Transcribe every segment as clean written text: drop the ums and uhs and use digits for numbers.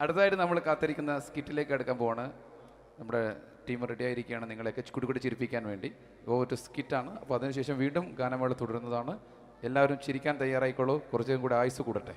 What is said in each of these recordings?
അടുത്തതായിട്ട് നമ്മൾ കാത്തിരിക്കുന്ന സ്കിറ്റിലേക്ക് എടുക്കാൻ പോവാണ്. നമ്മുടെ ടീം റെഡി ആയിരിക്കുകയാണ് നിങ്ങളെയൊക്കെ കുടുകുടി ചിരിപ്പിക്കാൻ വേണ്ടി. ഒരു സ്കിറ്റാണ്. അപ്പോൾ അതിനുശേഷം വീണ്ടും ഗാനമേള തുടരുന്നതാണ്. എല്ലാവരും ചിരിക്കാൻ തയ്യാറായിക്കോളൂ. കുറച്ചും കൂടെ ആയുസ് കൂടട്ടെ.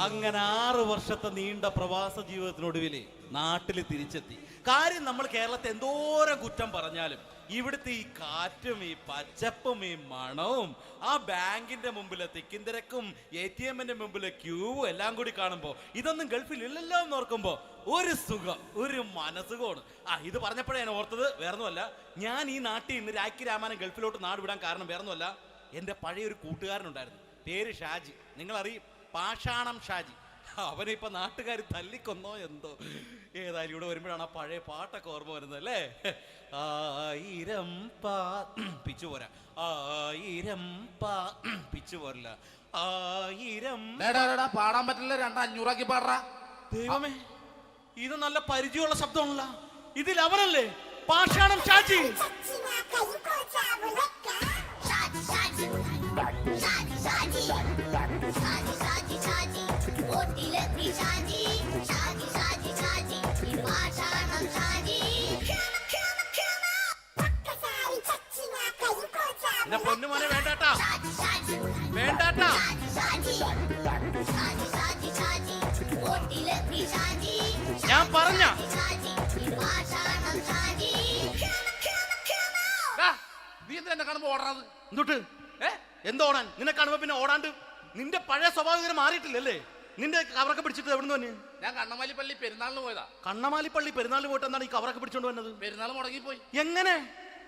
അങ്ങനെ 6 വർഷത്തെ നീണ്ട പ്രവാസ ജീവിതത്തിനൊടുവിൽ നാട്ടിൽ തിരിച്ചെത്തി. കാര്യം നമ്മൾ കേരളത്തെ എന്തോരം കുറ്റം പറഞ്ഞാലും ഇവിടുത്തെ ഈ കാറ്റും ഈ പച്ചപ്പും ഈ മണവും ആ ബാങ്കിന്റെ മുമ്പിലെ തിക്കും തിരക്കും ATM-ന്റെ മുമ്പിലെ ക്യൂവും എല്ലാം കൂടി കാണുമ്പോൾ ഇതൊന്നും ഗൾഫിൽ ഇല്ലല്ലോ എന്ന് ഓർക്കുമ്പോൾ ഒരു സുഖം, ഒരു മനസ്സുഖമാണ്. ഇത് പറഞ്ഞപ്പോഴേ ഞാൻ ഓർത്തത് വേറൊന്നുമല്ല, ഞാൻ ഈ നാട്ടിൽ നിന്ന് രാഖി രാമായണം ഗൾഫിലോട്ട് നാട് വിടാൻ കാരണം വേറൊന്നുമല്ല, എൻ്റെ പഴയൊരു കൂട്ടുകാരനുണ്ടായിരുന്നു, പേര് ഷാജി. നിങ്ങളറിയും, പാഷാണം ഷാജി. അവനെ ഇപ്പൊ നാട്ടുകാർ തല്ലിക്കൊന്നോ എന്തോ. ഏതായാലും ഇവിടെ വരുമ്പോഴാണ് ആ പഴയ പാട്ടൊക്കെ ഓർമ്മ വരുന്നത് അല്ലേ. 1000 പിച്ചു പോരാ, 1000 പിച്ചു പോരില്ല, 1000 പാടാൻ പറ്റില്ല, 200 പാടാ. ദൈവമേ, ഇത് നല്ല പരിചയമുള്ള ശബ്ദമാണല്ലോ. ഇതിൽ അവനല്ലേ പാഷാണം ഷാജി? പൊന്നുമോനെ വേണ്ടാട്ടാ, വേണ്ടാട്ടാ. ഞാൻ പറഞ്ഞ നീ എന്താ കാണുമ്പോ ഓടാത്? എന്തുട്ട് എന്തോടാൻ? നിന്നെ കാണുമ്പോ പിന്നെ ഓടാണ്ട് നിന്റെ പഴയ സ്വഭാവം ഇങ്ങനെ മാറിയിട്ടില്ലല്ലേ? നിന്റെ കവറൊക്കെ പിടിച്ചിട്ട് എവിടുന്ന് തന്നെ? ഞാൻ കണ്ണമാലി പള്ളി പെരുന്നാളിന് പോയതാ. കണ്ണമാലി പള്ളി പെരുന്നാളിന് പോയിട്ട് എന്താണ് ഈ കവറൊക്കെ പിടിച്ചോണ്ട് വന്നത്? പെരുന്നാൾ മുടങ്ങിപ്പോയി. എങ്ങനെ?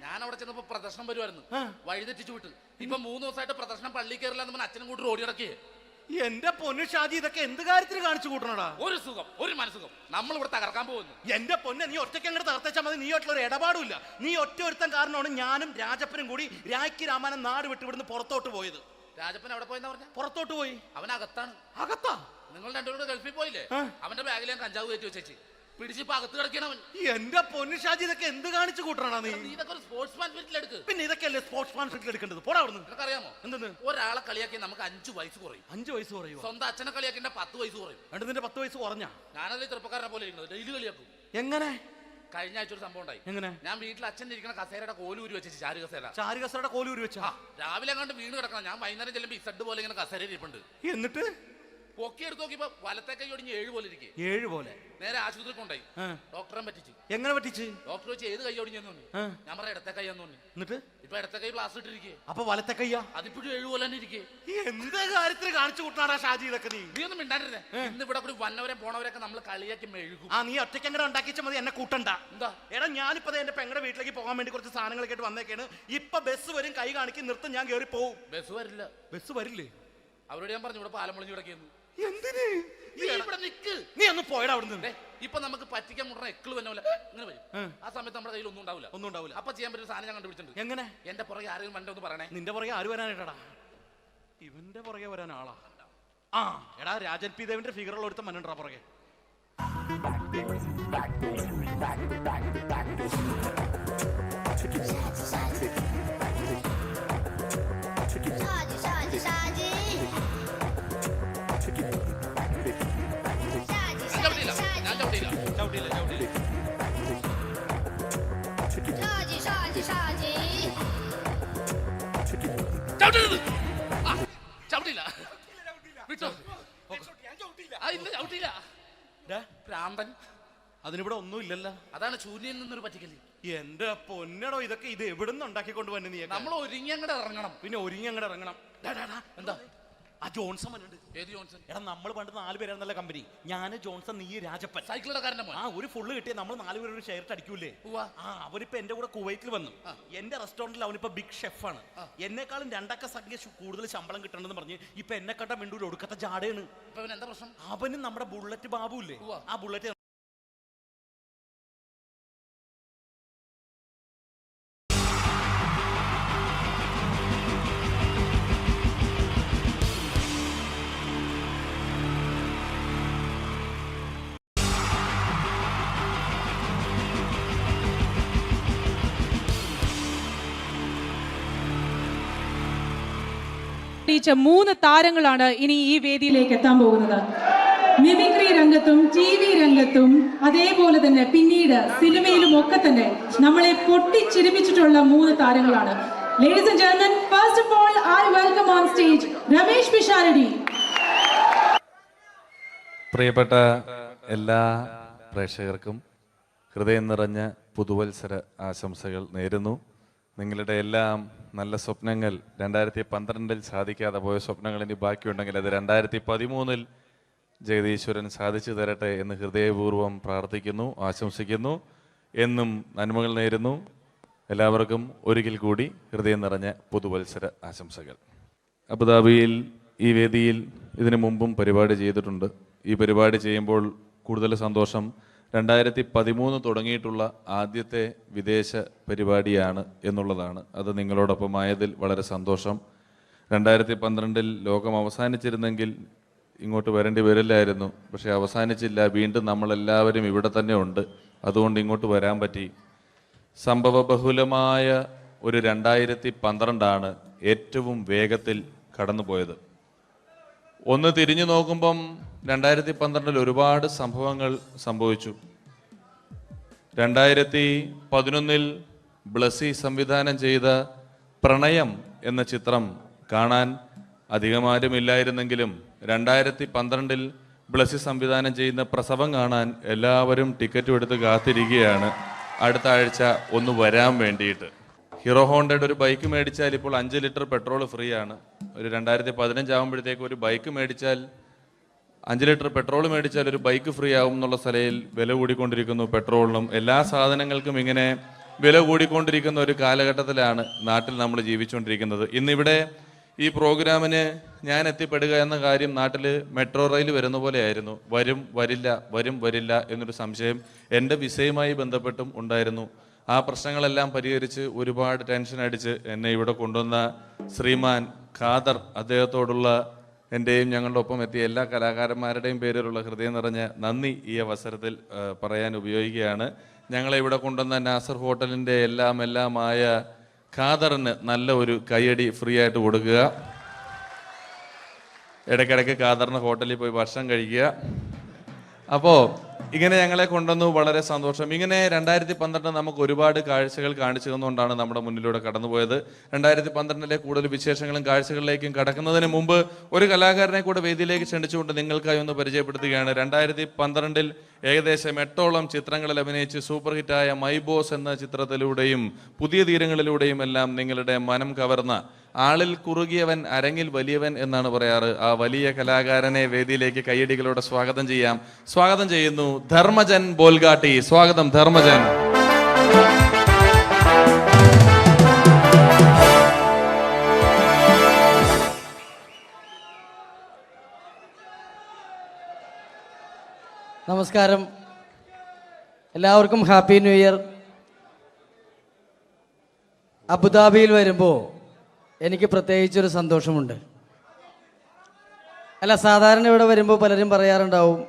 ഞാൻ അവിടെ ചെന്നപ്പോ പ്രദർശനം വരുമായിരുന്നു, വഴിതെറ്റിച്ചു വിട്ട്. ഇപ്പൊ 3 ദിവസമായിട്ട് പ്രദർശനം പള്ളി കയറില്ല എന്ന് അച്ഛനും കൂട്ടി ഓടി ഇറക്കിയേ. എന്റെ പൊന്നു ഷാജി, ഇതൊക്കെ എന്ത് കാര്യത്തിന് കാണിച്ചു കൂട്ടണടാ? ഒരു സുഖം, ഒരു മനസുഖം. നമ്മൾ ഇവിടെ തകർക്കാൻ പോകുന്നു. എന്റെ പൊന്നെ, നീ ഒറ്റയ്ക്ക് അങ്ങോട്ട് തകർത്തേച്ചാൽ മതി. നീ ആയിട്ടുള്ള ഒരു ഇടപാടുമില്ല. നീ ഒറ്റ ഒരുത്തൻ കാരണമാണ് ഞാനും രാജപ്പനും കൂടി രാഖി രാമായണം നാട് വിട്ട് ഇവിടുന്ന് പുറത്തോട്ട് പോയത്. രാജപ്പൻ എവിടെ പോയെന്നാ പറഞ്ഞ? പുറത്തോട്ട് പോയി. അവനകത്താണ്. അകത്താ? നിങ്ങൾ രണ്ടുപേരും ഗൾഫിൽ പോയില്ലേ? അവന്റെ ബാഗിൽ ഞാൻ കഞ്ചാവ് കയറ്റി വെച്ചേച്ച് പിടിച്ചിപ്പോ അകത്ത് കിടക്കണവൻ. എന്റെ പൊന്നു ഷാജി, ഇതൊക്കെ എന്ത് കാണിച്ചു കൂട്ടണ നീ? ഇതൊക്കെ ഒരു സ്പോർട്സ്മാൻ സ്പിരിറ്റിൽ എടുക്ക്. പിന്നെ ഇതൊക്കെ അല്ലേ സ്പോർട്സ്മാൻ സ്പിരിറ്റിൽ എടുക്കേണ്ടത്? പോടാ അവിടുന്ന്. നിനക്കറിയാമോ എന്തെന്ന്? ഒരാളെ കളിയാക്കി നമുക്ക് 5 വയസ്സ് കുറയും. 5 വയസ്സ് കുറയും? സ്വന്തം അച്ഛനെ കളിയാക്കി 10 വയസ്സ് കുറയും. എന്നിട്ട് നിന്റെ 10 വയസ്സ് കുറഞ്ഞ? ഞാനല്ലേ ചെറുപ്പക്കാരനെ പോലെ ഇരിക്കുന്നത്, ഡെയിലി കളിയാക്കും. എങ്ങനെ? കഴിഞ്ഞ ആഴ്ച ഒരു സംഭവം ഉണ്ടായി. എങ്ങനെ? ഞാൻ വീട്ടിൽ അച്ഛൻ ഇരിക്കുന്ന കസേരയുടെ കോലൂരി വെച്ചു. ചാരു കസേരയുടെ കോലൂരി വെച്ചാ? രാവിലെ അങ്ങോട്ട് വീണ് കിടക്കണം. ഞാൻ വൈകുന്നേരം ചെല്ലുമ്പോ ഇസഡ് പോലെ ഇങ്ങനെ കസേര ഇരിപ്പുണ്ട്. എന്നിട്ട് പൊക്കി എടുത്ത് നോക്കിയപ്പോ വലത്തെ കൈ ഒടിഞ്ഞ് 7 പോലെ ഇരിക്കേ. 7 പോലെ? നേരെ ആശുപത്രി കൊണ്ടായി. ഡോക്ടറെ പറ്റിച്ചു. എങ്ങനെ പറ്റിച്ച്? ഡോക്ടർ വെച്ച് ഏത് കൈ ഒടിഞ്ഞെന്ന് പറഞ്ഞു. ഞാൻ പറയാം ഇടത്തെ കൈ എന്ന് പറഞ്ഞു. എന്നിട്ട് ഇപ്പൊ ഇടത്തെ കൈ പ്ലാസ്റ്റർ ഇട്ടിരിക്കേ. അപ്പൊ വലത്തെ കയ്യാ? അതിപ്പോഴും 7 പോലെ തന്നെ ഇരിക്കേ. എന്ത് കാര്യത്തിന് കാണിച്ചു കൂട്ടാടാ ഷാജി ഇതൊക്കെ? നീ ഒന്നും മിണ്ടാണ്ടിരുന്നേ. ഇന്ന് ഇവിടെ കൂടി വന്നവരെ പോണവരൊക്കെ നമ്മൾ കളിയാക്കി മെഴുകും. നീ ഒറ്റയ്ക്ക് അങ്ങനെ ഉണ്ടാക്കിച്ചാൽ മതി, എന്നെ കൂട്ടണ്ട. എന്താ? എടാ, ഞാനിപ്പോ എന്റെ പെങ്ങളുടെ വീട്ടിലേക്ക് പോകാൻ വേണ്ടി കുറച്ച് സാധനങ്ങളൊക്കെ ആയിട്ട് വന്നേക്കാണ്. ഇപ്പൊ ബസ് വരും, കൈ കാണിക്കും, നിർത്തും, ഞാൻ കയറി പോവും. ബസ് വരില്ല. ബസ് വരില്ലേ? അവരോട് ഞാൻ പറഞ്ഞു ഇവിടെ പാലം പൊളിഞ്ഞു കിടക്കുന്നു. എന്തിന്? നീ ഒന്ന് പോയടാ അവിടുന്ന്. ഇപ്പൊ നമുക്ക് പറ്റിക്കാൻ മുടണ എക്കിള് തന്നെ ഇങ്ങനെ വരും. ആ സമയത്ത് നമ്മുടെ കയ്യിൽ ഒന്നും ഉണ്ടാവില്ല. അപ്പൊ ചെയ്യാൻ പറ്റുന്ന സാധനം ഞാൻ കണ്ടുപിടിച്ചിട്ടുണ്ട്. എങ്ങനെ? എന്റെ പുറകെ ആരെങ്കിലും വണ്ടി ഒന്ന് പറയണേ. നിന്റെ പുറകെ ആര് വരാനായിട്ടാ? ഇവന്റെ പുറകെ വരാൻ ആളാ? എടാ, രാജൻ പി ദേവിന്റെ ഫിഗറുള്ള ഒരുത്ത മനുണ്ടാ പുറകെ. അതിനിവിടെ ഒന്നും ഇല്ലല്ലോ. അതാണ് ശൂന്യൻ നിന്നൊരു പറ്റിക്കല്. എന്റെ പൊന്നടോ, ഇതൊക്കെ ഇത് എവിടുന്ന് ഉണ്ടാക്കിക്കൊണ്ട് വന്നെ നീ? നമ്മൾ ഒരുങ്ങി അങ്ങോട്ട് ഇറങ്ങണം. പിന്നെ ഒരുങ്ങി അങ്ങോട്ട് ഇറങ്ങണം. എന്താ? ആ ജോൺസൺ വന്നിട്ടുണ്ട്. ഏത് ജോൺസൺ? എടാ, നമ്മൾ പണ്ട് 4 പേരായിരുന്നല്ല കമ്പനി. ഞാന്, ജോൺസൺ, നീ, രാജപ്പൻ. സൈക്കിളുടെ കാരന്റെ മോൻ. ഒരു ഫുള്ള് കിട്ടിയ നമ്മൾ 4 പേര് ഒരു ഷെയർട്ട് അടിക്കൂലേ? അവനിപ്പോ എന്റെ കൂടെ കുവൈറ്റിൽ വന്നു. എന്റെ റെസ്റ്റോറന്റിൽ അവനിപ്പോ ബിഗ് ഷെഫാണ്. എന്നെക്കാളും 2 അക്ക സംഖ്യ കൂടുതൽ ശമ്പളം കിട്ടണമെന്ന് പറഞ്ഞ് ഇപ്പൊ എന്നെ കണ്ട മിണ്ടൂര് ഒടുക്കത്തെ ജാടയാണ്. എന്താ പ്രശ്നം? അവനും നമ്മുടെ ബുള്ളറ്റ് ബാബു ഇല്ലേ, ആ ബുള്ളറ്റ് ീച്ച 3 താരങ്ങളാണ് ഇനി ഈ വേദിയിലേക്ക് എത്താൻ പോകുന്നത്. മിമിക്രി രംഗത്തും TV രംഗത്തും അതേപോലെ തന്നെ പിന്നീട് സിനിമയിലും ഒക്കെ തന്നെ നമ്മളെ പൊട്ടിച്ചിരിപ്പിച്ചിട്ടുള്ള 3 താരങ്ങളാണ്. Ladies and gentlemen, first of all, I welcome on stage Ramesh Pisharadi. പ്രിയപ്പെട്ട എല്ലാ പ്രേക്ഷകർക്കും ഹൃദയം നിറഞ്ഞ പുതുവത്സര ആശംസകൾ നേരുന്നു. നിങ്ങളുടെ എല്ലാം നല്ല സ്വപ്നങ്ങൾ 2012 സാധിക്കാതെ പോയ സ്വപ്നങ്ങൾ ഇനി ബാക്കിയുണ്ടെങ്കിൽ അത് 2013 ജഗദീശ്വരൻ സാധിച്ചു തരട്ടെ എന്ന് ഹൃദയപൂർവ്വം പ്രാർത്ഥിക്കുന്നു, ആശംസിക്കുന്നു. എന്നും നന്മകൾ നേരുന്നു. എല്ലാവർക്കും ഒരിക്കൽ കൂടി ഹൃദയം നിറഞ്ഞ പുതുവത്സര ആശംസകൾ. അബുദാബിയിൽ ഈ വേദിയിൽ ഇതിനു മുമ്പും പരിപാടി ചെയ്തിട്ടുണ്ട്. ഈ പരിപാടി ചെയ്യുമ്പോൾ കൂടുതൽ സന്തോഷം 2013 തുടങ്ങിയിട്ടുള്ള ആദ്യത്തെ വിദേശ പരിപാടിയാണ് എന്നുള്ളതാണ്. അത് നിങ്ങളോടൊപ്പമായതിൽ വളരെ സന്തോഷം. 2012 ലോകം അവസാനിച്ചിരുന്നെങ്കിൽ ഇങ്ങോട്ട് വരേണ്ടി വരില്ലായിരുന്നു. പക്ഷേ അവസാനിച്ചില്ല. വീണ്ടും നമ്മളെല്ലാവരും ഇവിടെ തന്നെ ഉണ്ട്. അതുകൊണ്ട് ഇങ്ങോട്ട് വരാൻ പറ്റി. സംഭവബഹുലമായ ഒരു 2012 ഏറ്റവും വേഗത്തിൽ കടന്നുപോയത്. ഒന്ന് തിരിഞ്ഞു നോക്കുമ്പം 2012 ഒരുപാട് സംഭവങ്ങൾ സംഭവിച്ചു. 2011 ബ്ലസ്സി സംവിധാനം ചെയ്ത പ്രണയം എന്ന ചിത്രം കാണാൻ അധികമാരുമില്ലായിരുന്നെങ്കിലും 2012 ബ്ലസ്സി സംവിധാനം ചെയ്യുന്ന പ്രസവം കാണാൻ എല്ലാവരും ടിക്കറ്റും എടുത്ത് കാത്തിരിക്കുകയാണ് അടുത്ത ആഴ്ച ഒന്ന് വരാൻ വേണ്ടിയിട്ട്. ഹീറോ ഹോണ്ടയുടെ ഒരു ബൈക്ക് മേടിച്ചാൽ ഇപ്പോൾ 5 ലിറ്റർ പെട്രോൾ ഫ്രീ ആണ്. ഒരു 2015 ആകുമ്പോഴത്തേക്ക് ഒരു ബൈക്ക് മേടിച്ചാൽ 5 ലിറ്റർ പെട്രോൾ മേടിച്ചാൽ ഒരു ബൈക്ക് ഫ്രീ ആവും എന്നുള്ള സ്ഥലയിൽ വില കൂടിക്കൊണ്ടിരിക്കുന്നു. പെട്രോളിനും എല്ലാ സാധനങ്ങൾക്കും ഇങ്ങനെ വില കൂടിക്കൊണ്ടിരിക്കുന്ന ഒരു കാലഘട്ടത്തിലാണ് നാട്ടിൽ നമ്മൾ ജീവിച്ചുകൊണ്ടിരിക്കുന്നത്. ഇന്നിവിടെ ഈ പ്രോഗ്രാമിന് ഞാൻ എത്തിപ്പെടുക എന്ന കാര്യം നാട്ടിൽ മെട്രോ റെയിൽ വരുന്ന പോലെയായിരുന്നു. വരും വരില്ല വരും വരില്ല എന്നൊരു സംശയം എൻ്റെ വിസയുമായി ബന്ധപ്പെട്ടും ഉണ്ടായിരുന്നു. ആ പ്രശ്നങ്ങളെല്ലാം പരിഹരിച്ച് ഒരുപാട് ടെൻഷൻ അടിച്ച് എന്നെ ഇവിടെ കൊണ്ടുവന്ന ശ്രീമാൻ ഖാദർ, അദ്ദേഹത്തോടുള്ള എൻ്റെയും ഞങ്ങളുടെ ഒപ്പം എത്തിയ എല്ലാ കലാകാരന്മാരുടെയും പേരിലുള്ള ഹൃദയം നിറഞ്ഞ നന്ദി ഈ അവസരത്തിൽ പറയാൻ ഉപയോഗിക്കുകയാണ്. ഞങ്ങളെ ഇവിടെ കൊണ്ടുവന്ന നാസർ ഹോട്ടലിൻ്റെ എല്ലാമായ ഖാദറിന് നല്ല ഒരു കയ്യടി ഫ്രീ ആയിട്ട് കൊടുക്കുക. ഇടയ്ക്കിടയ്ക്ക് ഖാദറിന് ഹോട്ടലിൽ പോയി ഭക്ഷണം കഴിക്കുക. അപ്പോൾ ഇങ്ങനെ ഞങ്ങളെ കൊണ്ടുവന്നു, വളരെ സന്തോഷം. ഇങ്ങനെ 2012 നമുക്ക് ഒരുപാട് കാഴ്ചകൾ കാണിച്ചു തന്നുകൊണ്ടാണ് നമ്മുടെ മുന്നിലൂടെ കടന്നുപോയത്. 2012 കൂടുതൽ വിശേഷങ്ങളും കാഴ്ചകളിലേക്കും കടക്കുന്നതിന് മുമ്പ് ഒരു കലാകാരനെ കൂടെ വേദിയിലേക്ക് ക്ഷണിച്ചുകൊണ്ട് നിങ്ങൾക്കായി ഒന്ന് പരിചയപ്പെടുത്തുകയാണ്. 2012 ഏകദേശം 8ഓളം ചിത്രങ്ങളിൽ അഭിനയിച്ച് സൂപ്പർ ഹിറ്റായ മൈ ബോസ് എന്ന ചിത്രത്തിലൂടെയും പുതിയ തീരങ്ങളിലൂടെയും എല്ലാം നിങ്ങളുടെ മനം കവർന്ന, ആളിൽ കുറുകിയവൻ അരങ്ങിൽ വലിയവൻ എന്നാണ് പറയാറ്, ആ വലിയ കലാകാരനെ വേദിയിലേക്ക് കയ്യടികളോടെ സ്വാഗതം ചെയ്യാം. സ്വാഗതം ചെയ്യുന്നു ധർമ്മജൻ ബോൽഗാട്ടി. സ്വാഗതം ധർമ്മജൻ. നമസ്കാരം, എല്ലാവർക്കും ഹാപ്പി ന്യൂ ഇയർ. അബുദാബിയിൽ വരുമ്പോൾ എനിക്ക് പ്രത്യേകിച്ചൊരു സന്തോഷമുണ്ട്. സാധാരണ ഇവിടെ വരുമ്പോൾ പലരും പറയാറുണ്ടാവും,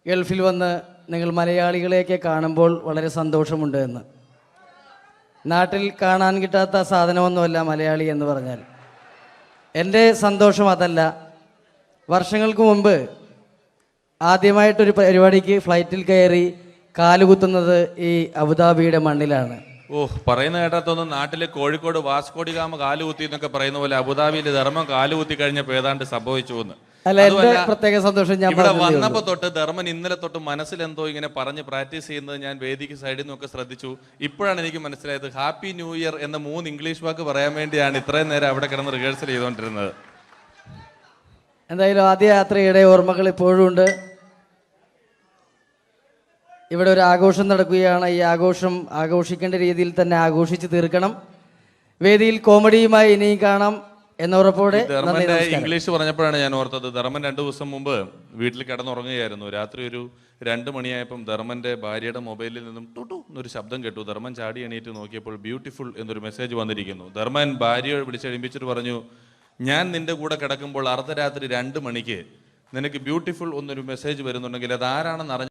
ഗൾഫിൽ വന്ന് നിങ്ങൾ മലയാളികളെയൊക്കെ കാണുമ്പോൾ വളരെ സന്തോഷമുണ്ട് എന്ന്. നാട്ടിൽ കാണാൻ കിട്ടാത്ത സാധനമൊന്നുമല്ല മലയാളി എന്ന് പറഞ്ഞാൽ. എൻ്റെ സന്തോഷം അതല്ല. വർഷങ്ങൾക്ക് മുമ്പ് ആദ്യമായിട്ടൊരു പരിപാടിക്ക് ഫ്ലൈറ്റിൽ കയറി കാലുകുത്തുന്നത് ഈ അബുദാബിയുടെ മണ്ണിലാണ്. പറയുന്ന കേട്ടാത്തൊന്നും നാട്ടിലെ കോഴിക്കോട് വാസ്കോടി ഗാമ കാലുകുത്തി എന്നൊക്കെ പറയുന്ന പോലെ അബുദാബിയിൽ ധർമ്മം കാലുകുത്തി കഴിഞ്ഞപ്പോൾ ഏതാണ്ട് സംഭവിച്ചു എന്ന്. പ്രത്യേക സന്തോഷം. ഞാൻ ഇവിടെ വന്നപ്പോ തൊട്ട് ധർമ്മൻ ഇന്നലെ തൊട്ട് മനസ്സിലെന്തോ ഇങ്ങനെ പറഞ്ഞ് പ്രാക്ടീസ് ചെയ്യുന്നത് ഞാൻ വേദിക്ക് സൈഡിൽ നിന്നൊക്കെ ശ്രദ്ധിച്ചു. ഇപ്പോഴാണ് എനിക്ക് മനസ്സിലായത് ഹാപ്പി ന്യൂ ഇയർ എന്ന 3 ഇംഗ്ലീഷ് വാക്ക് പറയാൻ വേണ്ടിയാണ് ഇത്രയും നേരം അവിടെ കിടന്ന് റിഹേഴ്സൽ ചെയ്തുകൊണ്ടിരുന്നത്. എന്തായാലും ആദ്യ യാത്രയുടെ ഓർമ്മകൾ ഇപ്പോഴും ഉണ്ട്. ഇവിടെ ഒരു ആഘോഷം നടക്കുകയാണ്. ഈ ആഘോഷം ആഘോഷിക്കേണ്ട രീതിയിൽ തന്നെ ആഘോഷിച്ച് തീർക്കണം. വേദിയിൽ കോമഡിയുമായി ഇനിയും കാണാം എന്ന ഉറപ്പോടെ. ധർമ്മന്റെ ഇംഗ്ലീഷ് പറഞ്ഞപ്പോഴാണ് ഞാൻ ഓർത്തത്, ധർമ്മൻ 2 ദിവസം മുമ്പ് വീട്ടിൽ കിടന്നുറങ്ങുകയായിരുന്നു. രാത്രി ഒരു 2 മണിയായപ്പം ധർമ്മന്റെ ഭാര്യയുടെ മൊബൈലിൽ നിന്നും ടുട്ടു എന്നൊരു ശബ്ദം കേട്ടു. ധർമ്മൻ ചാടി എണീറ്റ് നോക്കിയപ്പോൾ ബ്യൂട്ടിഫുൾ എന്നൊരു മെസ്സേജ് വന്നിരിക്കുന്നു. ധർമ്മൻ ഭാര്യയെ വിളിച്ചെഴുപ്പിച്ചിട്ട് പറഞ്ഞു, ഞാൻ നിന്റെ കൂടെ കിടക്കുമ്പോൾ അർദ്ധരാത്രി 2 മണിക്ക് നിനക്ക് ബ്യൂട്ടിഫുൾ എന്നൊരു മെസ്സേജ് വരുന്നുണ്ടെങ്കിൽ അത് ആരാണെന്ന് അറിഞ്ഞ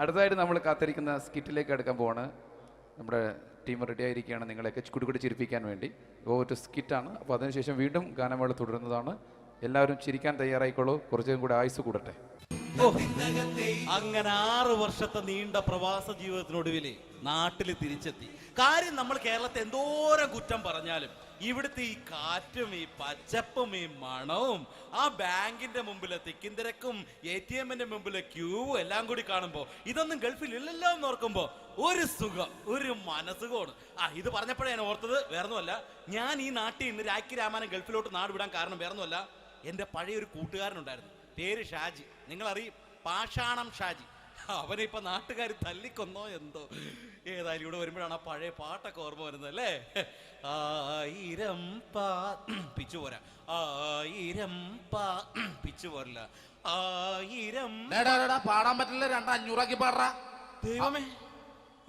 അടുത്തതായിട്ട് നമ്മൾ കാത്തിരിക്കുന്ന സ്കിറ്റിലേക്ക് അടുക്കാൻ പോവാണ്. നമ്മുടെ ടീം റെഡി ആയിരിക്കുകയാണ് നിങ്ങളെയൊക്കെ കുടുകുടി ചിരിപ്പിക്കാൻ വേണ്ടി. ഒരു സ്കിറ്റാണ്. അപ്പോൾ അതിനുശേഷം വീണ്ടും ഗാനമേള തുടരുന്നതാണ്. എല്ലാവരും ചിരിക്കാൻ തയ്യാറായിക്കോളൂ. കുറച്ചും കൂടെ ആയുസ് കൂടട്ടെ. അങ്ങനെ 6 വർഷത്തെ നീണ്ട പ്രവാസ ജീവിതത്തിനൊടുവിൽ നാട്ടിൽ തിരിച്ചെത്തി. കാര്യം നമ്മൾ കേരളത്തെ എന്തോരം കുറ്റം പറഞ്ഞാലും ഇവിടുത്തെ ഈ കാറ്റും ഈ പച്ചപ്പും ഈ മണവും ആ ബാങ്കിന്റെ മുമ്പിലെ തിക്കും തിരക്കും ATM-ന്റെ മുമ്പിലെ ക്യൂവും എല്ലാം കൂടി കാണുമ്പോൾ ഇതൊന്നും ഗൾഫിൽ ഇല്ലല്ലോ എന്ന് ഓർക്കുമ്പോ ഒരു സുഖം, ഒരു മനസുഖമാണ്. ഇത് പറഞ്ഞപ്പോഴേ ഞാൻ ഓർത്തത് വേറൊന്നുമല്ല, ഞാൻ ഈ നാട്ടിൽ നിന്ന് രാഖി രാമാനം ഗൾഫിലോട്ട് നാട് വിടാൻ കാരണം വേറൊന്നുമല്ല, എൻ്റെ പഴയ ഒരു കൂട്ടുകാരനുണ്ടായിരുന്നു, പേര് ഷാജി. നിങ്ങളറിയും, പാഷാണം ഷാജി. അവനെ ഇപ്പൊ നാട്ടുകാർ തല്ലിക്കൊന്നോ എന്തോ. ഏതായാലും ഇവിടെ വരുമ്പോഴാണ് ആ പഴയ പാട്ടൊക്കെ ഓർമ്മ വരുന്നത് അല്ലേ. 1000 പിച്ചു പോരാ, 1000 പിച്ചു പോരല്ല, 1000 പാടാൻ പറ്റില്ല, 200 പാടാ. ദൈവമേ,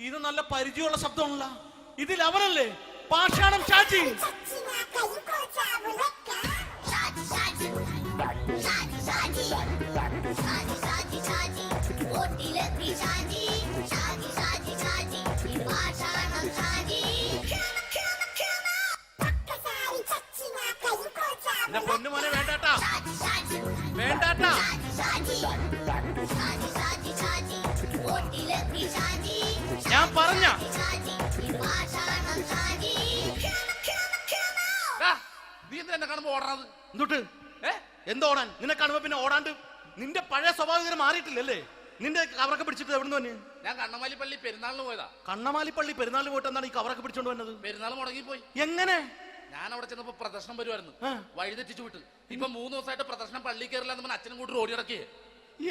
ഇത് നല്ല പരിചയമുള്ള ശബ്ദമാണല്ലോ. ഇതിൽ അവനല്ലേ പാഷാണം ഷാജി? എന്റെ പൊന്നുമോനെ വേണ്ടാട്ടാ, വേണ്ടാട്ടാ. ഞാൻ പറഞ്ഞ നീ എന്തിനാ എന്നെ കാണുമ്പോ ഓടണത്? എന്തൊട്ട് എന്തോടാൻ? നിന്നെ കാണുമ്പോ പിന്നെ ഓടാണ്ട് നിന്റെ പഴയ സ്വഭാവം ഇങ്ങനെ മാറിയിട്ടില്ലല്ലേ? നിന്റെ കവറൊക്കെ പിടിച്ചിട്ട് എവിടുന്ന് തന്നെ? ഞാൻ കണ്ണമാലി പള്ളി പെരുന്നാളിന് പോയതാ. കണ്ണമാലി പള്ളി പെരുന്നാളിന് പോയിട്ട് എന്താണ് ഈ കവറൊക്കെ പിടിച്ചോണ്ട് വന്നത്? പെരുന്നാൾ മുടങ്ങിപ്പോയി. എങ്ങനെ? ഞാൻ അവിടെ ചെന്നപ്പോ പ്രദർശനം വരുമായിരുന്നു, വഴിതെറ്റിച്ചു വിട്ടു. ഇപ്പൊ 3 ദിവസമായിട്ട് പ്രദർശനം പള്ളി കയറില്ല എന്ന് അച്ഛനും കൂട്ടി ഓടി ഇറക്കിയേ.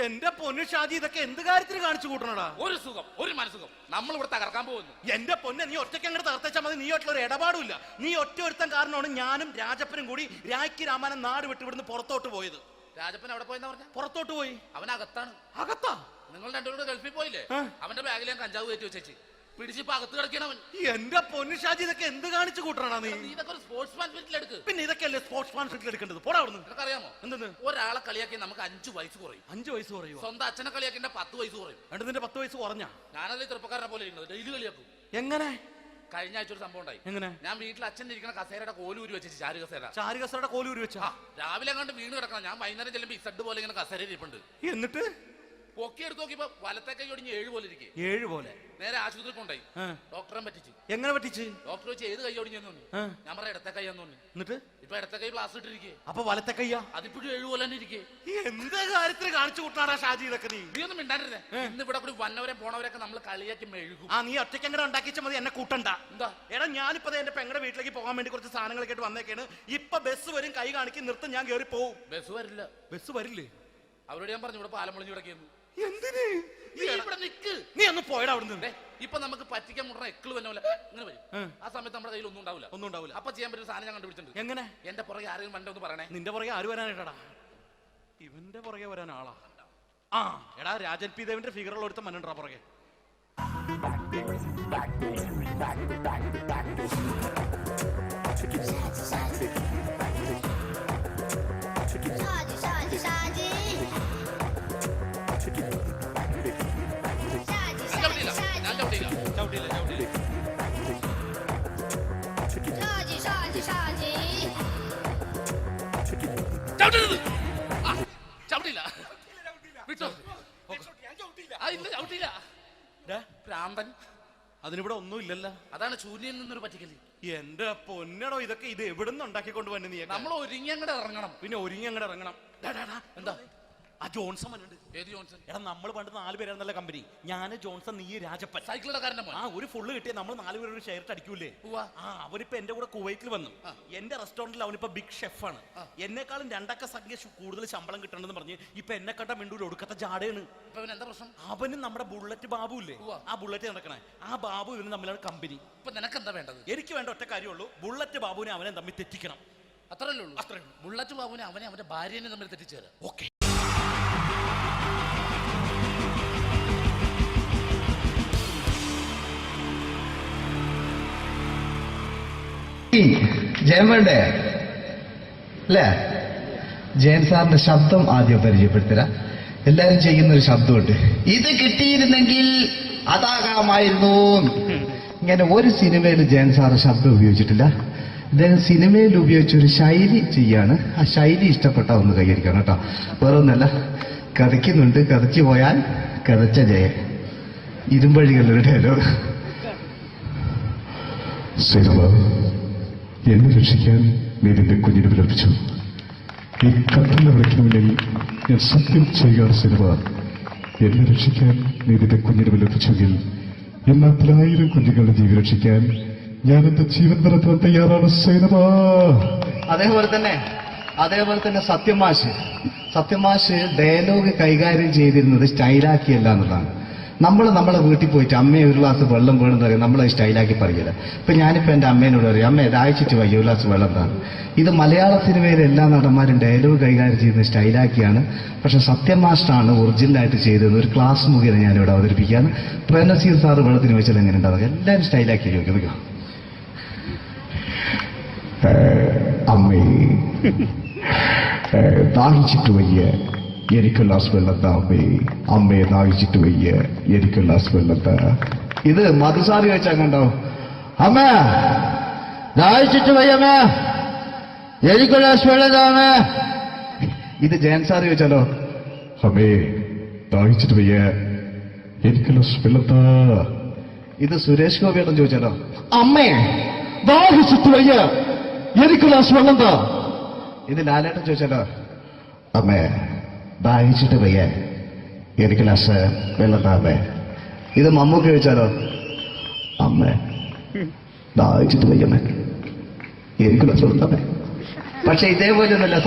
എന്റെ പൊന്നു ഷാജി, ഇതൊക്കെ എന്ത് കാര്യത്തിന് കാണിച്ചു കൂട്ടണടാ? ഒരു സുഖം, ഒരു മനസുഖം. നമ്മൾ ഇവിടെ തകർക്കാൻ പോകുന്നു. എന്റെ പൊന്നെ, നീ ഒറ്റയ്ക്ക് അങ്ങോട്ട് തകർത്തേച്ചാൽ മതി. നീ ഒറ്റ ഒരു ഇടപാടുമില്ല. നീ ഒറ്റ ഒരുത്തൻ കാരണമാണ് ഞാനും രാജപ്പനും കൂടി രാഖി രാമാനം നാട് വിട്ട് ഇവിടുന്ന് പുറത്തോട്ട് പോയത്. രാജപ്പൻ എവിടെ പോയെന്നാ പറഞ്ഞ? പുറത്തോട്ട് പോയി. അവനകത്താണ്. അകത്താ? നിങ്ങൾ രണ്ടുപേരും ഗൾഫിൽ പോയില്ലേ? അവന്റെ ബാഗിൽ ഞാൻ കഞ്ചാവ് കയറ്റി വെച്ചേച്ച് പിടിച്ചിപ്പോ അകത്ത് കിടക്കണവൻ. എന്റെ പൊന്നു ഷാജി, ഇതൊക്കെ എന്ത് കാണിച്ചു കൂട്ടണ നീ? ഇതൊക്കെ ഒരു സ്പോർട്സ്മാൻ സ്പിരിറ്റിൽ എടുക്ക്. പിന്നെ ഇതൊക്കെയല്ലേ സ്പോർട്സ്മാൻ സ്പിരിറ്റിൽ എടുക്കേണ്ടത്? പോടാ അവിടുന്ന്. നിനക്കറിയാമോ എന്തെന്ന്? ഒരാളെ കളിയാക്കി നമുക്ക് 5 വയസ്സ് കുറയും. 5 വയസ്സ് കുറയും? സ്വന്തം അച്ഛനെ കളിയാക്കി 10 വയസ്സ് കുറയും. നിന്റെ 10 വയസ്സ് കുറഞ്ഞാ? ഞാനല്ലേ ചെറുപ്പക്കാരനെ പോലെ ഇരുന്നത്, ഡെയിലി കളിയാക്കും. എങ്ങനെ? കഴിഞ്ഞ ആഴ്ച ഒരു സംഭവം ഉണ്ടായി. എങ്ങനെ? ഞാൻ വീട്ടിൽ അച്ഛൻ ഇരിക്കുന്ന കസേരയുടെ കോലൂരി വെച്ച്, ചാരു കസേര. ചാരു കസേരയുടെ കോലൂരി വെച്ചാ? രാവിലെ അങ്ങോട്ട് വീണ് കിടക്കണം. ഞാൻ വൈകുന്നേരം ചെല്ലുമ്പോ ഇസഡ് പോലെ ഇങ്ങനെ കസേര ഇരിപ്പുണ്ട്. എന്നിട്ട് പൊക്കി എടുത്ത് നോക്കിയപ്പോ വലത്തെ കൈ ഒടിഞ്ഞ് 7 പോലെ ഇരിക്കും. 7 പോലെ? നേരെ ആശുപത്രി കൊണ്ടായി. ഡോക്ടറെ പറ്റിച്ചു. എങ്ങനെ പറ്റിച്ച്? ഡോക്ടർ വെച്ച് ഏത് കൈ ഒടിഞ്ഞെന്ന് പറഞ്ഞു. ഞാൻ പറഞ്ഞ ഇടത്തെ കൈയാന്ന് പറഞ്ഞു. എന്നിട്ട് ഇപ്പൊ ഇടത്തെ കൈ പ്ലാസ്റ്റർ ഇട്ടിരിക്കേ. അപ്പൊ വലത്തെ കൈയാ? അതിപ്പോഴും 7 പോലെ തന്നെ ഇരിക്കേ. എന്ത് കാര്യത്തിന് കാണിച്ചു കൂട്ടാടാ ഷാജി ഇതൊക്കെ നീ? നീ ഒന്നും മിണ്ടാണ്ടിരുന്നേ. ഇന്ന് ഇവിടെ കൂടി വന്നവരെ പോണവരൊക്കെ നമ്മൾ കളിയാക്കി മെഴുകും. നീ ഒറ്റയ്ക്ക് അങ്ങനെ ഉണ്ടാക്കിച്ച മതി, എന്നെ കൂട്ടണ്ട. എന്താ? എടാ, ഞാനിപ്പോ എന്റെ പെങ്ങളുടെ വീട്ടിലേക്ക് പോകാൻ വേണ്ടി കുറച്ച് സാധനങ്ങളൊക്കെ ആയിട്ട് വന്നേക്കാണ്. ഇപ്പൊ ബസ് വരും, കൈ കാണിക്കും, നിർത്തും, ഞാൻ കയറി പോവും. ബസ് വരില്ല. ബസ് വരില്ലേ? അവരോട് ഞാൻ പറഞ്ഞു ഇവിടെ പാലം പൊളിഞ്ഞു കിടക്കുന്നു. എന്തിന്? ഇവിടെ നിക്ക്. നീ ഒന്ന് പോയടാ അവിടുന്ന്. ഇപ്പൊ നമുക്ക് പറ്റിക്കാൻ മുട്ട എക്കള് വന്ന പോലെ ഇങ്ങനെ വരും. ആ സമയത്ത് നമ്മുടെ കയ്യിൽ ഒന്നും ഉണ്ടാവില്ല. ഒന്നും ഉണ്ടാവില്ല. അപ്പൊ ചെയ്യാൻ പറ്റുന്ന സാധനം ഞാൻ കണ്ടുപിടിച്ചിട്ടുണ്ട്. എങ്ങനെ? എന്റെ പുറകെ ആരെങ്കിലും വണ്ടി ഒന്ന് പറയണേ. നിന്റെ പുറകെ ആര് വരാനായിട്ടാടാ? ഇവന്റെ പുറകെ വരാൻ ആളാ? എടാ, രാജൻ പി ദേവിന്റെ ഫിഗറുള്ള ഒരുത്തം മനുണ്ടാ പുറകെ. അതിനിവിടെ ഒന്നും ഇല്ലല്ലോ. അതാണ് ശൂന്യയിൽ നിന്നൊരു പറ്റിക്കല്. എന്റെ പൊന്നടോ, ഇതൊക്കെ ഇത് എവിടുന്ന് ഉണ്ടാക്കിക്കൊണ്ട് വന്നു നീ? നമ്മൾ ഒരുങ്ങി അങ്ങോട്ട് ഇറങ്ങണം. പിന്നെ ഒരുങ്ങി അങ്ങോട്ട് ഇറങ്ങണം. എന്താ? ആ ജോൺസൺ വന്നിട്ടുണ്ട്. ഏത് ജോൺസൺ? എടാ, നമ്മൾ പണ്ട് 4 പേരായിരുന്നല്ല കമ്പനി. ഞാൻ, ജോൺസൺ, നീ, രാജപ്പൻ. സൈക്കിളുടെ കാരന്റെ മോൻ. ഒരു ഫുള്ള് കിട്ടിയ നമ്മൾ 4 പേര് ഒരു ഷെയർ അടിക്കൂലേ? അവനിപ്പോ എന്റെ കൂടെ കുവൈറ്റിൽ വന്നു. എന്റെ റെസ്റ്റോറന്റിൽ അവനിപ്പോ ബിഗ് ഷെഫാണ്. എന്നെക്കാളും 2 അക്ക സംഖ്യ കൂടുതൽ ശമ്പളം കിട്ടണമെന്ന് പറഞ്ഞ് ഇപ്പൊ എന്നെ കണ്ട മിണ്ടൂര് ഒടുക്കത്തെ ജാടയാണ്. എന്താ പ്രശ്നം? അവനും നമ്മുടെ ബുള്ളറ്റ് ബാബു ഇല്ലേ, ആ ബുള്ളറ്റ് നടക്കണേ, ആ ബാബു ഇവനും തമ്മിലാണ് കമ്പനി. ഇപ്പൊ നിനക്ക് എന്താ വേണ്ടത്? എനിക്ക് വേണ്ട ഒറ്റ കാര്യമുള്ളൂ, ബുള്ളറ്റ് ബാബുവിനെ അവനെ തമ്മിൽ തെറ്റിക്കണം. അത്രയല്ലേ ഉള്ളൂ? അത്രേ. ബുള്ളറ്റ് ബാബുവിനെ അവനെ അവന്റെ ഭാര്യനെ തമ്മിൽ തെറ്റിച്ചേരാം. ഓക്കെ. ജയൻ വേണ്ടേ അല്ലേ? ജയൻ സാറിന്റെ ശബ്ദം ആദ്യം പരിചയപ്പെടുത്തരാ. എല്ലാരും ചെയ്യുന്ന ഒരു ശബ്ദമുണ്ട്, ഇത് കിട്ടിയിരുന്നെങ്കിൽ അതാകാമായിരുന്നു. ഇങ്ങനെ ഒരു സിനിമയിൽ ജയൻ സാറ് ശബ്ദം ഉപയോഗിച്ചിട്ടില്ല. ഇദ്ദേഹം സിനിമയിൽ ഉപയോഗിച്ച ഒരു ശൈലി ചെയ്യാണ്. ആ ശൈലി ഇഷ്ടപ്പെട്ട ഒന്ന് കൈകരിക്കണം കേട്ടോ. വേറെ ഒന്നല്ല, കഥയ്ക്കുന്നുണ്ട്, കഥച്ചു പോയാൽ കഥച്ച ജയൻ. ഇരുമ്പഴികളുടെ ഡയലോഗ്. സിനിമ എന്നെ രക്ഷിക്കാൻ നീ നിന്റെ കുഞ്ഞിനെ വിലപിച്ചു. ഈ കത്തല്ല വിളിക്കുന്നതിൽ ഞാൻ സത്യം ചെയ്യുകയാണ്. സിനിമ എന്നെ രക്ഷിക്കാൻ നീ നിന്റെ കുഞ്ഞിനെ വിലപിച്ചെങ്കിൽ എന്നാൽ 1000 കുഞ്ഞുങ്ങളുടെ ജീവൻ രക്ഷിക്കാൻ ഞാൻ എന്റെ ജീവൻ നടത്താൻ തയ്യാറാണ്. സിനിമ അതേപോലെ തന്നെ സത്യമാഷ് ഡയലോഗ് കൈകാര്യം ചെയ്തിരുന്നത് സ്റ്റൈലാക്കിയല്ല എന്നുള്ളതാണ്. നമ്മളെ വീട്ടിൽ പോയിട്ട് അമ്മയെ ഒരു ഗ്ലാസ് വെള്ളം വേണമെന്ന് പറയും, നമ്മളത് സ്റ്റൈലാക്കി പറയില്ല. ഇപ്പൊ ഞാനിപ്പോ എന്റെ അമ്മേനോട് പറയും, അമ്മ ദാഹിച്ചിട്ട് വയ്യ ഒരു ഗ്ലാസ് വെള്ളം എന്താണ്. ഇത് മലയാള സിനിമയിലെ എല്ലാ നടന്മാരും ഡയലോഗ് കൈകാര്യം ചെയ്യുന്നത് സ്റ്റൈലാക്കിയാണ്. പക്ഷെ സത്യം മാസ്റ്ററാണ് ഒറിജിനലായിട്ട് ചെയ്തത്. ഒരു ക്ലാസ് മുഖേന ഞാനിവിടെ അവതരിപ്പിക്കുകയാണ്. പ്രേംനസീർ സാറ് വെള്ളത്തിന് വെച്ചാൽ എങ്ങനെ ഉണ്ടാവുക? എല്ലാവരും സ്റ്റൈലാക്കി ചോദിക്കും. അമ്മേ ദാഹിച്ചിട്ട് വയ്യ എനിക്ക് ഗ്ലാസ് വെള്ളം താ. അമ്മയെ ദാഹിച്ചിട്ട് വയ്യ എനിക്ക് ഗ്ലാസ് വെള്ളം താ. ഇത് മധുസാറി ചോദിച്ചാൽ കണ്ടാവും. അമ്മ ദാഹിച്ചിട്ട് വയ്യമ്മ എനിക്ക് ഗ്ലാസ് വെള്ളം താ. ഇത് ജയൻ സാർ ചോദിച്ചാലോ? അമ്മേ ദാഹിച്ചിട്ട് വയ്യ എനിക്ക് ഗ്ലാസ് വെള്ളം താ. ഇത് സുരേഷ് ഗോപിയേട്ടൻ ചോദിച്ചാലോ? അമ്മേ ദാഹിച്ചിട്ട് വയ്യ എനിക്ക് ഗ്ലാസ് വെള്ളം താ. ഇത് ലാലേട്ടൻ ചോദിച്ചാലോ? അമ്മേ ദാഹിച്ചിട്ട് വയ്യ എനിക്ക് ഗ്ലാസ് വെള്ളം താ. അമ്മേ. ഇത് മമ്മൂക്ക് ചോദിച്ചാലോ? അമ്മേ ദാഹിച്ചിട്ട് വയ്യമ്മേ എനിക്ക് ഗ്ലാസ് വെള്ളം താ. പക്ഷെ ഇതേപോലെ ഒന്നുമല്ല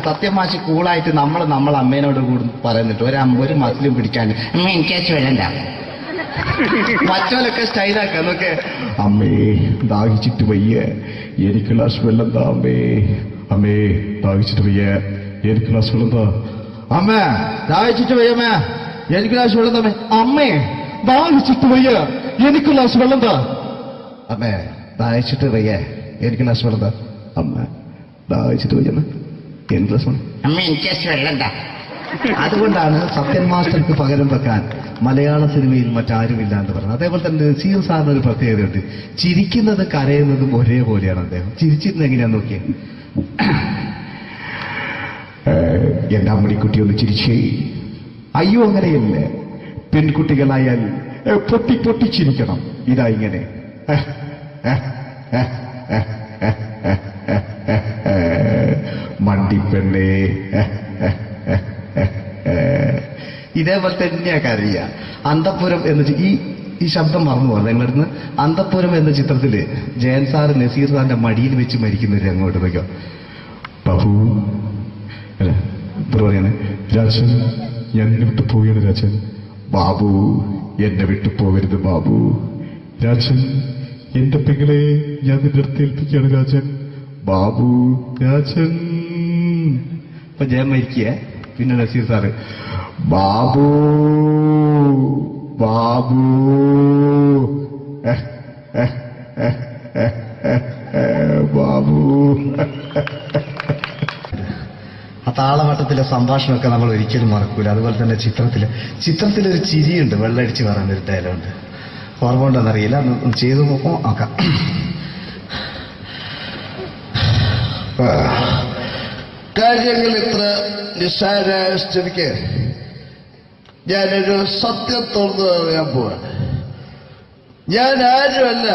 സത്യമാഷ് കൂളായിട്ട് നമ്മളെ അമ്മേനോട് കൂടി പറയുന്നിട്ട് ഒരു മസിലും പിടിക്കാൻ എനിക്ക് വേണ്ട. മറ്റോലൊക്കെ സ്റ്റൈലാക്കാം നോക്കെ. അമ്മേ ദാഹിച്ചിട്ട് വയ്യ എനിക്ക് ഗ്ലാസ് വെള്ളം താ. അമ്മേ ദാഹിച്ചിട്ട് വയ്യ എനിക്ക് ഗ്ലാസ് വെള്ളം താ. അമ്മ ദാഹിച്ചിട്ട് വയ്യമ്മ എനിക്ക് ഗ്ലാസ് വെള്ളം താ. അമ്മേ ദാഹിച്ചിട്ട് വയ്യ എനിക്ക് ഗ്ലാസ് വെള്ളം താ. അമ്മേ ദാഹിച്ചിട്ട് വയ്യ എനിക്ക് ഗ്ലാസ് വെള്ളം താ. അമ്മ ദാഹിച്ചിട്ട് വയ്യമ്മ എനിക്ക് ഗ്ലാസ് വെള്ളം. അമ്മ എനിക്ക് വെള്ളം താ. അതുകൊണ്ടാണ് സത്യൻ മാസ്റ്റർക്ക് പകരം വെക്കാൻ മലയാള സിനിമയിൽ മറ്റാരുമില്ല എന്ന് പറയുന്നത്. അതേപോലെ തന്നെ നസീർ സാറിന് ഒരു പ്രത്യേകതയുണ്ട്. ചിരിക്കുന്നത് കരയുന്നതും ഒരേപോലെയാണ് അദ്ദേഹം. ചിരിച്ചിരുന്നത് എങ്ങനെയാന്ന് നോക്കിയേ. എന്റെ അമ്മടിക്കുട്ടി ഒന്ന് ചിരിച്ചേ. അയ്യോ അങ്ങനെയല്ല, പെൺകുട്ടികളായാൽ പൊട്ടി ചിരിക്കണം. ഇതാ ഇങ്ങനെ മണ്ടിപ്പെണ്ണേ. ഇതേപോലെ തന്നെയാ കരയ. അന്തപ്പുരം എന്ന ഈ ശബ്ദം മറന്നു പോകുന്നത് നിങ്ങളടുന്ന്. അന്തപ്പുരം എന്ന ചിത്രത്തില് ജയൻ സാറ് നസീർ സാറിന്റെ മടിയിൽ വെച്ച് മരിക്കുന്നവര് അങ്ങോട്ട് വയ്ക്കോ. ബാബു അല്ല പറയാണ്, രാജൻ ഞാൻ എന്നെ വിട്ടു പോവുകയാണ്. രാജൻ ബാബു എന്നെ വിട്ടു പോകരുത് ബാബു. രാജൻ എന്റെ പെങ്ങളെ ഞാൻ നിന്റെ അടുത്ത് ഏൽപ്പിക്കുകയാണ്. രാജൻ ബാബു രാജൻ. ഇപ്പൊ ജയൻ മരിക്കേ. പിന്നെ നസീർ സാറ് ബാബു ബാബു ബാബു. ആ താളവട്ടത്തിലെ സംഭാഷണമൊക്കെ നമ്മൾ ഒരിക്കലും മറക്കൂല. അതുപോലെ തന്നെ ചിത്രത്തിലൊരു ചിരിയുണ്ട്, വെള്ളടിച്ച് പറയാൻ ഒരു ഡയലോഗുണ്ട്. ഓർമ്മ ഉണ്ടെന്നറിയില്ല, ചെയ്തു നോക്കാം. കാര്യങ്ങൾ ഇത്ര നിസ്സാരമായ സ്ഥിതിക്ക് ഞാനൊരു സത്യം തുറന്നു പറയാൻ പോവാ. ഞാൻ ആരുമല്ല.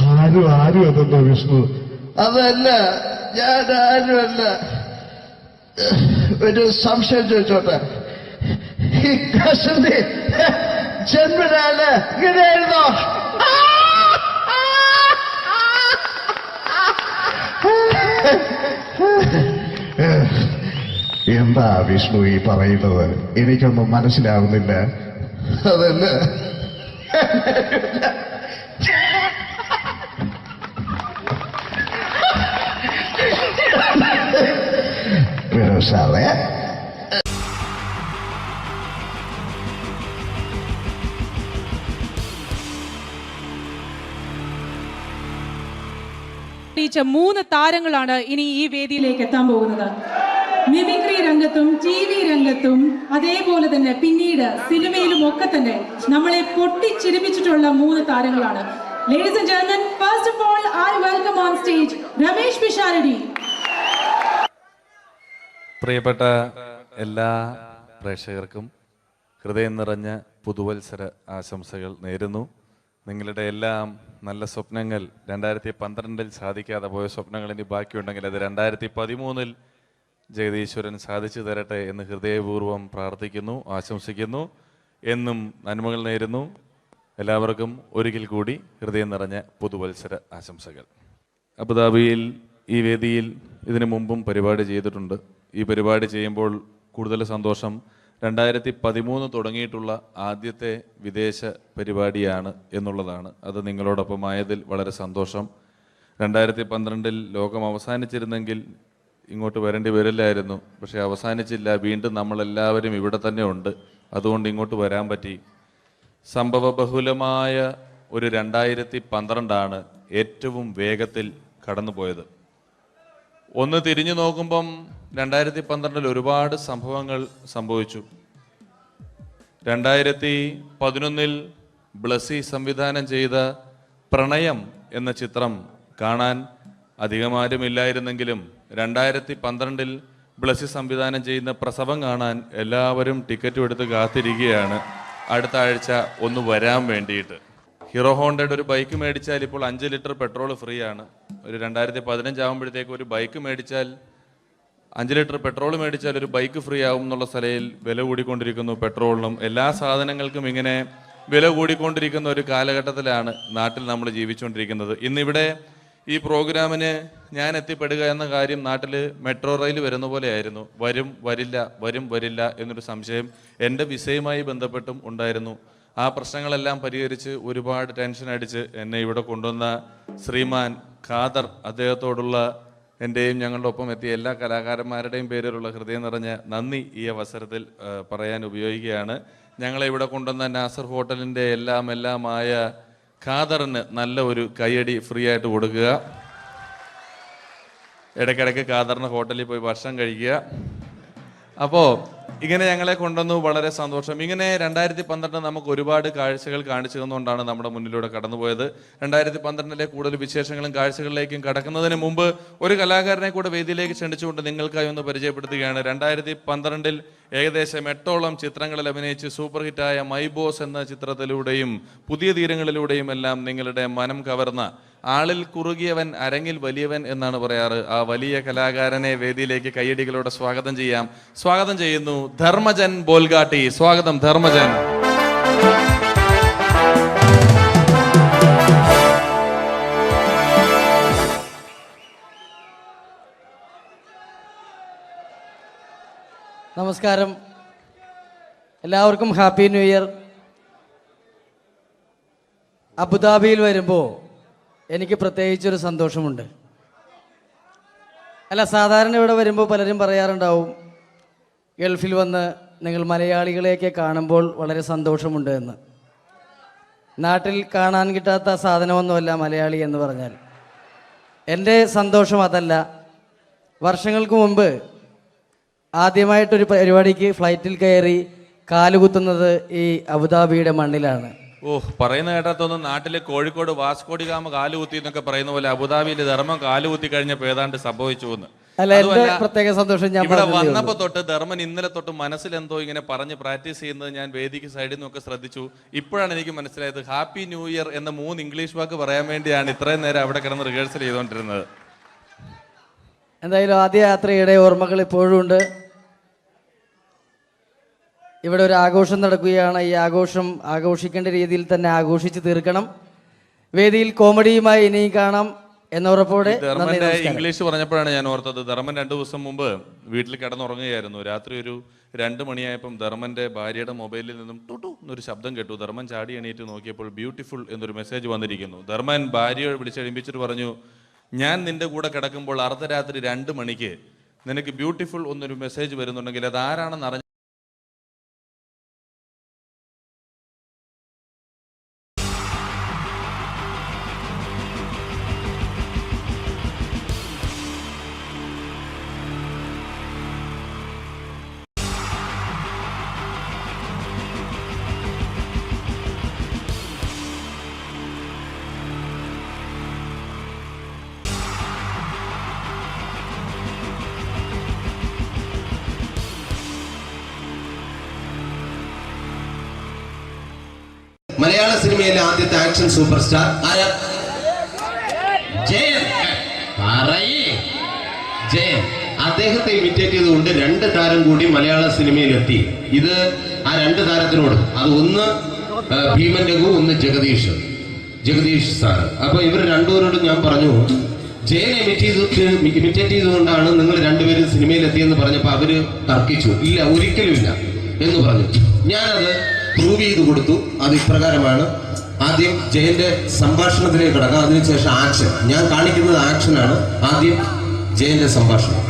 ആരും അതെന്താ വിഷ്ണു? അതല്ല, ഞാൻ ആരുമല്ല. ഒരു സംശയം ചോദിച്ചോട്ടെ. ഈ കസന്തി ജന്മനാണ് ഇങ്ങനെയായിരുന്നോ? എന്താ വിഷ്ണു ഈ പറയുന്നത്? എനിക്കൊന്നും മനസ്സിലാവുന്നില്ല. അതല്ല, സാറേ3 താരങ്ങളാണ് ഇനി ഈ വേദിയിലേക്ക് എത്താൻ പോകുന്നത്. മിമിക്രി രംഗത്തും TV രംഗത്തും അതേപോലെ തന്നെ പിന്നീട് സിനിമയിലും ഒക്കെ തന്നെ നമ്മളെ പൊട്ടിച്ചിരിപ്പിച്ചിട്ടുള്ള 3 താരങ്ങളാണ്. Ladies and gentlemen, first of all, I welcome on stage Ramesh Pisharadi. പ്രിയപ്പെട്ട എല്ലാ പ്രേക്ഷകർക്കും ഹൃദയം നിറഞ്ഞ പുതുവത്സര ആശംസകൾ നേരുന്നു. നിങ്ങളുടെ എല്ലാം നല്ല സ്വപ്നങ്ങൾ 2012 സാധിക്കാതെ പോയ സ്വപ്നങ്ങൾ ഇനി ബാക്കിയുണ്ടെങ്കിൽ അത് 2013 ജഗദീശ്വരൻ സാധിച്ചു തരട്ടെ എന്ന് ഹൃദയപൂർവ്വം പ്രാർത്ഥിക്കുന്നു, ആശംസിക്കുന്നു. എന്നും നന്മകൾ നേരുന്നു. എല്ലാവർക്കും ഒരിക്കൽ കൂടി ഹൃദയം നിറഞ്ഞ പുതുവത്സര ആശംസകൾ. അബുദാബിയിൽ ഈ വേദിയിൽ ഇതിനു മുമ്പും പരിപാടി ചെയ്തിട്ടുണ്ട്. ഈ പരിപാടി ചെയ്യുമ്പോൾ കൂടുതൽ സന്തോഷം 2013 തുടങ്ങിയിട്ടുള്ള ആദ്യത്തെ വിദേശ പരിപാടിയാണ് എന്നുള്ളതാണ്. അത് നിങ്ങളോടൊപ്പമായതിൽ വളരെ സന്തോഷം. 2012 ലോകം അവസാനിച്ചിരുന്നെങ്കിൽ ഇങ്ങോട്ട് വരേണ്ടി വരില്ലായിരുന്നു. പക്ഷേ അവസാനിച്ചില്ല. വീണ്ടും നമ്മളെല്ലാവരും ഇവിടെ തന്നെ ഉണ്ട്. അതുകൊണ്ട് ഇങ്ങോട്ട് വരാൻ പറ്റി. സംഭവബഹുലമായ ഒരു 2012 ഏറ്റവും വേഗത്തിൽ കടന്നുപോയത്. ഒന്ന് തിരിഞ്ഞു നോക്കുമ്പം 2012 ഒരുപാട് സംഭവങ്ങൾ സംഭവിച്ചു. 2011 ബ്ലസി സംവിധാനം ചെയ്ത പ്രണയം എന്ന ചിത്രം കാണാൻ അധികമാരുമില്ലായിരുന്നെങ്കിലും 2012 ബ്ലസി സംവിധാനം ചെയ്യുന്ന പ്രസവം കാണാൻ എല്ലാവരും ടിക്കറ്റും എടുത്ത് കാത്തിരിക്കുകയാണ് അടുത്ത ആഴ്ച ഒന്ന് വരാൻ വേണ്ടിയിട്ട്. ഹീറോ ഹോണ്ടയുടെ ഒരു ബൈക്ക് മേടിച്ചാൽ ഇപ്പോൾ 5 ലിറ്റർ പെട്രോൾ ഫ്രീ ആണ്. ഒരു 2015 ആകുമ്പോഴത്തേക്ക് ഒരു ബൈക്ക് മേടിച്ചാൽ 5 ലിറ്റർ പെട്രോൾ മേടിച്ചാൽ ഒരു ബൈക്ക് ഫ്രീ ആവും എന്നുള്ള സ്ഥലയിൽ വില കൂടിക്കൊണ്ടിരിക്കുന്നു. പെട്രോളിനും എല്ലാ സാധനങ്ങൾക്കും ഇങ്ങനെ വില കൂടിക്കൊണ്ടിരിക്കുന്ന ഒരു കാലഘട്ടത്തിലാണ് നാട്ടിൽ നമ്മൾ ജീവിച്ചുകൊണ്ടിരിക്കുന്നത്. ഇന്നിവിടെ ഈ പ്രോഗ്രാമിന് ഞാൻ എത്തിപ്പെടുക എന്ന കാര്യം നാട്ടിൽ മെട്രോ റെയിൽ വരുന്ന പോലെയായിരുന്നു. വരും വരില്ല എന്നൊരു സംശയം എൻ്റെ വിസയുമായി ബന്ധപ്പെട്ടും ഉണ്ടായിരുന്നു. ആ പ്രശ്നങ്ങളെല്ലാം പരിഹരിച്ച് ഒരുപാട് ടെൻഷൻ അടിച്ച് എന്നെ ഇവിടെ കൊണ്ടുവന്ന ശ്രീമാൻ ഖാദർ, അദ്ദേഹത്തോടുള്ള എൻ്റെയും ഞങ്ങളുടെ ഒപ്പം എത്തിയ എല്ലാ കലാകാരന്മാരുടെയും പേരിലുള്ള ഹൃദയം നിറഞ്ഞ നന്ദി ഈ അവസരത്തിൽ പറയാൻ ഉപയോഗിക്കുകയാണ്. ഞങ്ങളെ ഇവിടെ കൊണ്ടുവന്ന നാസർ ഹോട്ടലിൻ്റെ എല്ലാമായ ഖാദറിന് നല്ല ഒരു കൈയടി ഫ്രീ ആയിട്ട് കൊടുക്കുക. ഇടയ്ക്കിടയ്ക്ക് ഖാദറിന് ഹോട്ടലിൽ പോയി ഭക്ഷണം കഴിക്കുക. അപ്പോൾ ഇങ്ങനെ ഞങ്ങളെ കൊണ്ടുവന്നു, വളരെ സന്തോഷം. ഇങ്ങനെ 2012 നമുക്ക് ഒരുപാട് കാഴ്ചകൾ കാണിച്ചു തന്നുകൊണ്ടാണ് നമ്മുടെ മുന്നിലൂടെ കടന്നുപോയത്. 2012 കൂടുതൽ വിശേഷങ്ങളും കാഴ്ചകളിലേക്കും കടക്കുന്നതിന് മുമ്പ് ഒരു കലാകാരനെ കൂടെ വേദിയിലേക്ക് ക്ഷണിച്ചുകൊണ്ട് നിങ്ങൾക്കായി ഒന്ന് പരിചയപ്പെടുത്തുകയാണ്. 2012 ഏകദേശം 8ഓളം ചിത്രങ്ങളിൽ അഭിനയിച്ച് സൂപ്പർ ഹിറ്റായ മൈ ബോസ് എന്ന ചിത്രത്തിലൂടെയും പുതിയ തീരങ്ങളിലൂടെയും എല്ലാം നിങ്ങളുടെ മനം കവർന്ന, ആളിൽ കുറുകിയവൻ അരങ്ങിൽ വലിയവൻ എന്നാണ് പറയാറ്, ആ വലിയ കലാകാരനെ വേദിയിലേക്ക് കയ്യടികളോടെ സ്വാഗതം ചെയ്യാം. സ്വാഗതം ചെയ്യുന്നു ധർമ്മജൻ ബോൽഗാട്ടി. സ്വാഗതം ധർമ്മജൻ. നമസ്കാരം, എല്ലാവർക്കും ഹാപ്പി ന്യൂ ഇയർ. അബുദാബിയിൽ വരുമ്പോൾ എനിക്ക് പ്രത്യേകിച്ചൊരു സന്തോഷമുണ്ട്. അല്ല, സാധാരണ ഇവിടെ വരുമ്പോൾ പലരും പറയാറുണ്ടാവും, ഗൾഫിൽ വന്ന് നിങ്ങൾ മലയാളികളെയൊക്കെ കാണുമ്പോൾ വളരെ സന്തോഷമുണ്ട് എന്ന്. നാട്ടിൽ കാണാൻ കിട്ടാത്ത സാധനമൊന്നുമല്ല മലയാളി എന്ന് പറഞ്ഞാൽ. എൻ്റെ സന്തോഷം അതല്ല. വർഷങ്ങൾക്ക് മുമ്പ് ആദ്യമായിട്ടൊരു പരിപാടിക്ക് ഫ്ലൈറ്റിൽ കയറി കാലുകുത്തുന്നത് ഈ അബുദാബിയുടെ മണ്ണിലാണ്. പറയുന്ന കേട്ടാത്തൊന്നും നാട്ടിലെ കോഴിക്കോട് വാസ്കോടി ഗാമ കാലുകുത്തി എന്നൊക്കെ പറയുന്ന പോലെ അബുദാബിയിൽ ധർമ്മം കാലുകുത്തി കഴിഞ്ഞപ്പോൾ ഏതാണ്ട് സംഭവിച്ചു എന്ന്. അല്ല, എന്റെ പ്രത്യേക സന്തോഷം ഞാൻ ഇവിടെ വന്നപ്പോ തൊട്ട് ധർമ്മൻ ഇന്നലെ തൊട്ട് മനസ്സിലെന്തോ ഇങ്ങനെ പറഞ്ഞ് പ്രാക്ടീസ് ചെയ്യുന്നത് ഞാൻ വേദിക്ക് സൈഡിൽ നിന്നൊക്കെ ശ്രദ്ധിച്ചു. ഇപ്പോഴാണ് എനിക്ക് മനസ്സിലായത് ഹാപ്പി ന്യൂ ഇയർ എന്ന 3 ഇംഗ്ലീഷ് വാക്ക് പറയാൻ വേണ്ടിയാണ് ഇത്രയും നേരം അവിടെ കിടന്ന് റിഹേഴ്സൽ ചെയ്തുകൊണ്ടിരുന്നത്. എന്തായാലും ആദ്യ യാത്രയുടെ ഓർമ്മകൾ ഇപ്പോഴും ഉണ്ട്. ഇവിടെ ഒരു ആഘോഷം നടക്കുകയാണ്. ഈ ആഘോഷം ആഘോഷിക്കേണ്ട രീതിയിൽ തന്നെ ആഘോഷിച്ച് തീർക്കണം. വേദിയിൽ കോമഡിയുമായി ഇനിയും കാണാം എന്നുറപ്പോടെ. ധർമ്മന്റെ ഇംഗ്ലീഷ് പറഞ്ഞപ്പോഴാണ് ഞാൻ ഓർത്തത്, ധർമ്മൻ 2 ദിവസം മുമ്പ് വീട്ടിൽ കിടന്നുറങ്ങുകയായിരുന്നു. രാത്രി ഒരു 2 മണിയായപ്പം ധർമ്മന്റെ ഭാര്യയുടെ മൊബൈലിൽ നിന്നും ടുട്ടു എന്നൊരു ശബ്ദം കേട്ടു. ധർമ്മൻ ചാടി എണീറ്റ് നോക്കിയപ്പോൾ ബ്യൂട്ടിഫുൾ എന്നൊരു മെസ്സേജ് വന്നിരിക്കുന്നു. ധർമ്മൻ ഭാര്യയെ വിളിച്ചെഴുപ്പിച്ചിട്ട് പറഞ്ഞു, ഞാൻ നിന്റെ കൂടെ കിടക്കുമ്പോൾ അർദ്ധരാത്രി 2 മണിക്ക് നിനക്ക് ബ്യൂട്ടിഫുൾ എന്നൊരു മെസ്സേജ് വരുന്നുണ്ടെങ്കിൽ അത് ആരാണെന്ന് അറിഞ്ഞ മലയാള സിനിമയിലെ ആദ്യത്തെ ആക്ഷൻ സൂപ്പർ സ്റ്റാർ ആരാ? ജയൻ. ജയൻ. അദ്ദേഹത്തെ ഇമിറ്റേറ്റ് ചെയ്തുകൊണ്ട് 2 താരം കൂടി മലയാള സിനിമയിലെത്തി. ഇത് ആ 2 താരത്തിനോട്, അത് ഒന്ന് ഭീമൻ രഘു, ഒന്ന് ജഗദീഷ് സാർ. അപ്പൊ ഇവർ രണ്ടുപേരോടും ഞാൻ പറഞ്ഞു, ജയനെ ഇമിറ്റേറ്റ് ചെയ്തുകൊണ്ടാണ് നിങ്ങൾ രണ്ടുപേരും സിനിമയിലെത്തിയെന്ന് പറഞ്ഞപ്പോൾ അവര് തർക്കിച്ചു. ഇല്ല, ഒരിക്കലും ഇല്ല എന്ന് പറഞ്ഞു. ഞാനത് പ്രൂവ് ചെയ്ത് കൊടുത്തു. അത് ഇപ്രകാരമാണ്. ആദ്യം ജയന്റെ സംഭാഷണത്തിലേക്ക് കിടക്കാം, അതിനുശേഷം ആക്ഷൻ. ഞാൻ കാണിക്കുന്നത് ആക്ഷനാണ്. ആദ്യം ജയന്റെ സംഭാഷണം.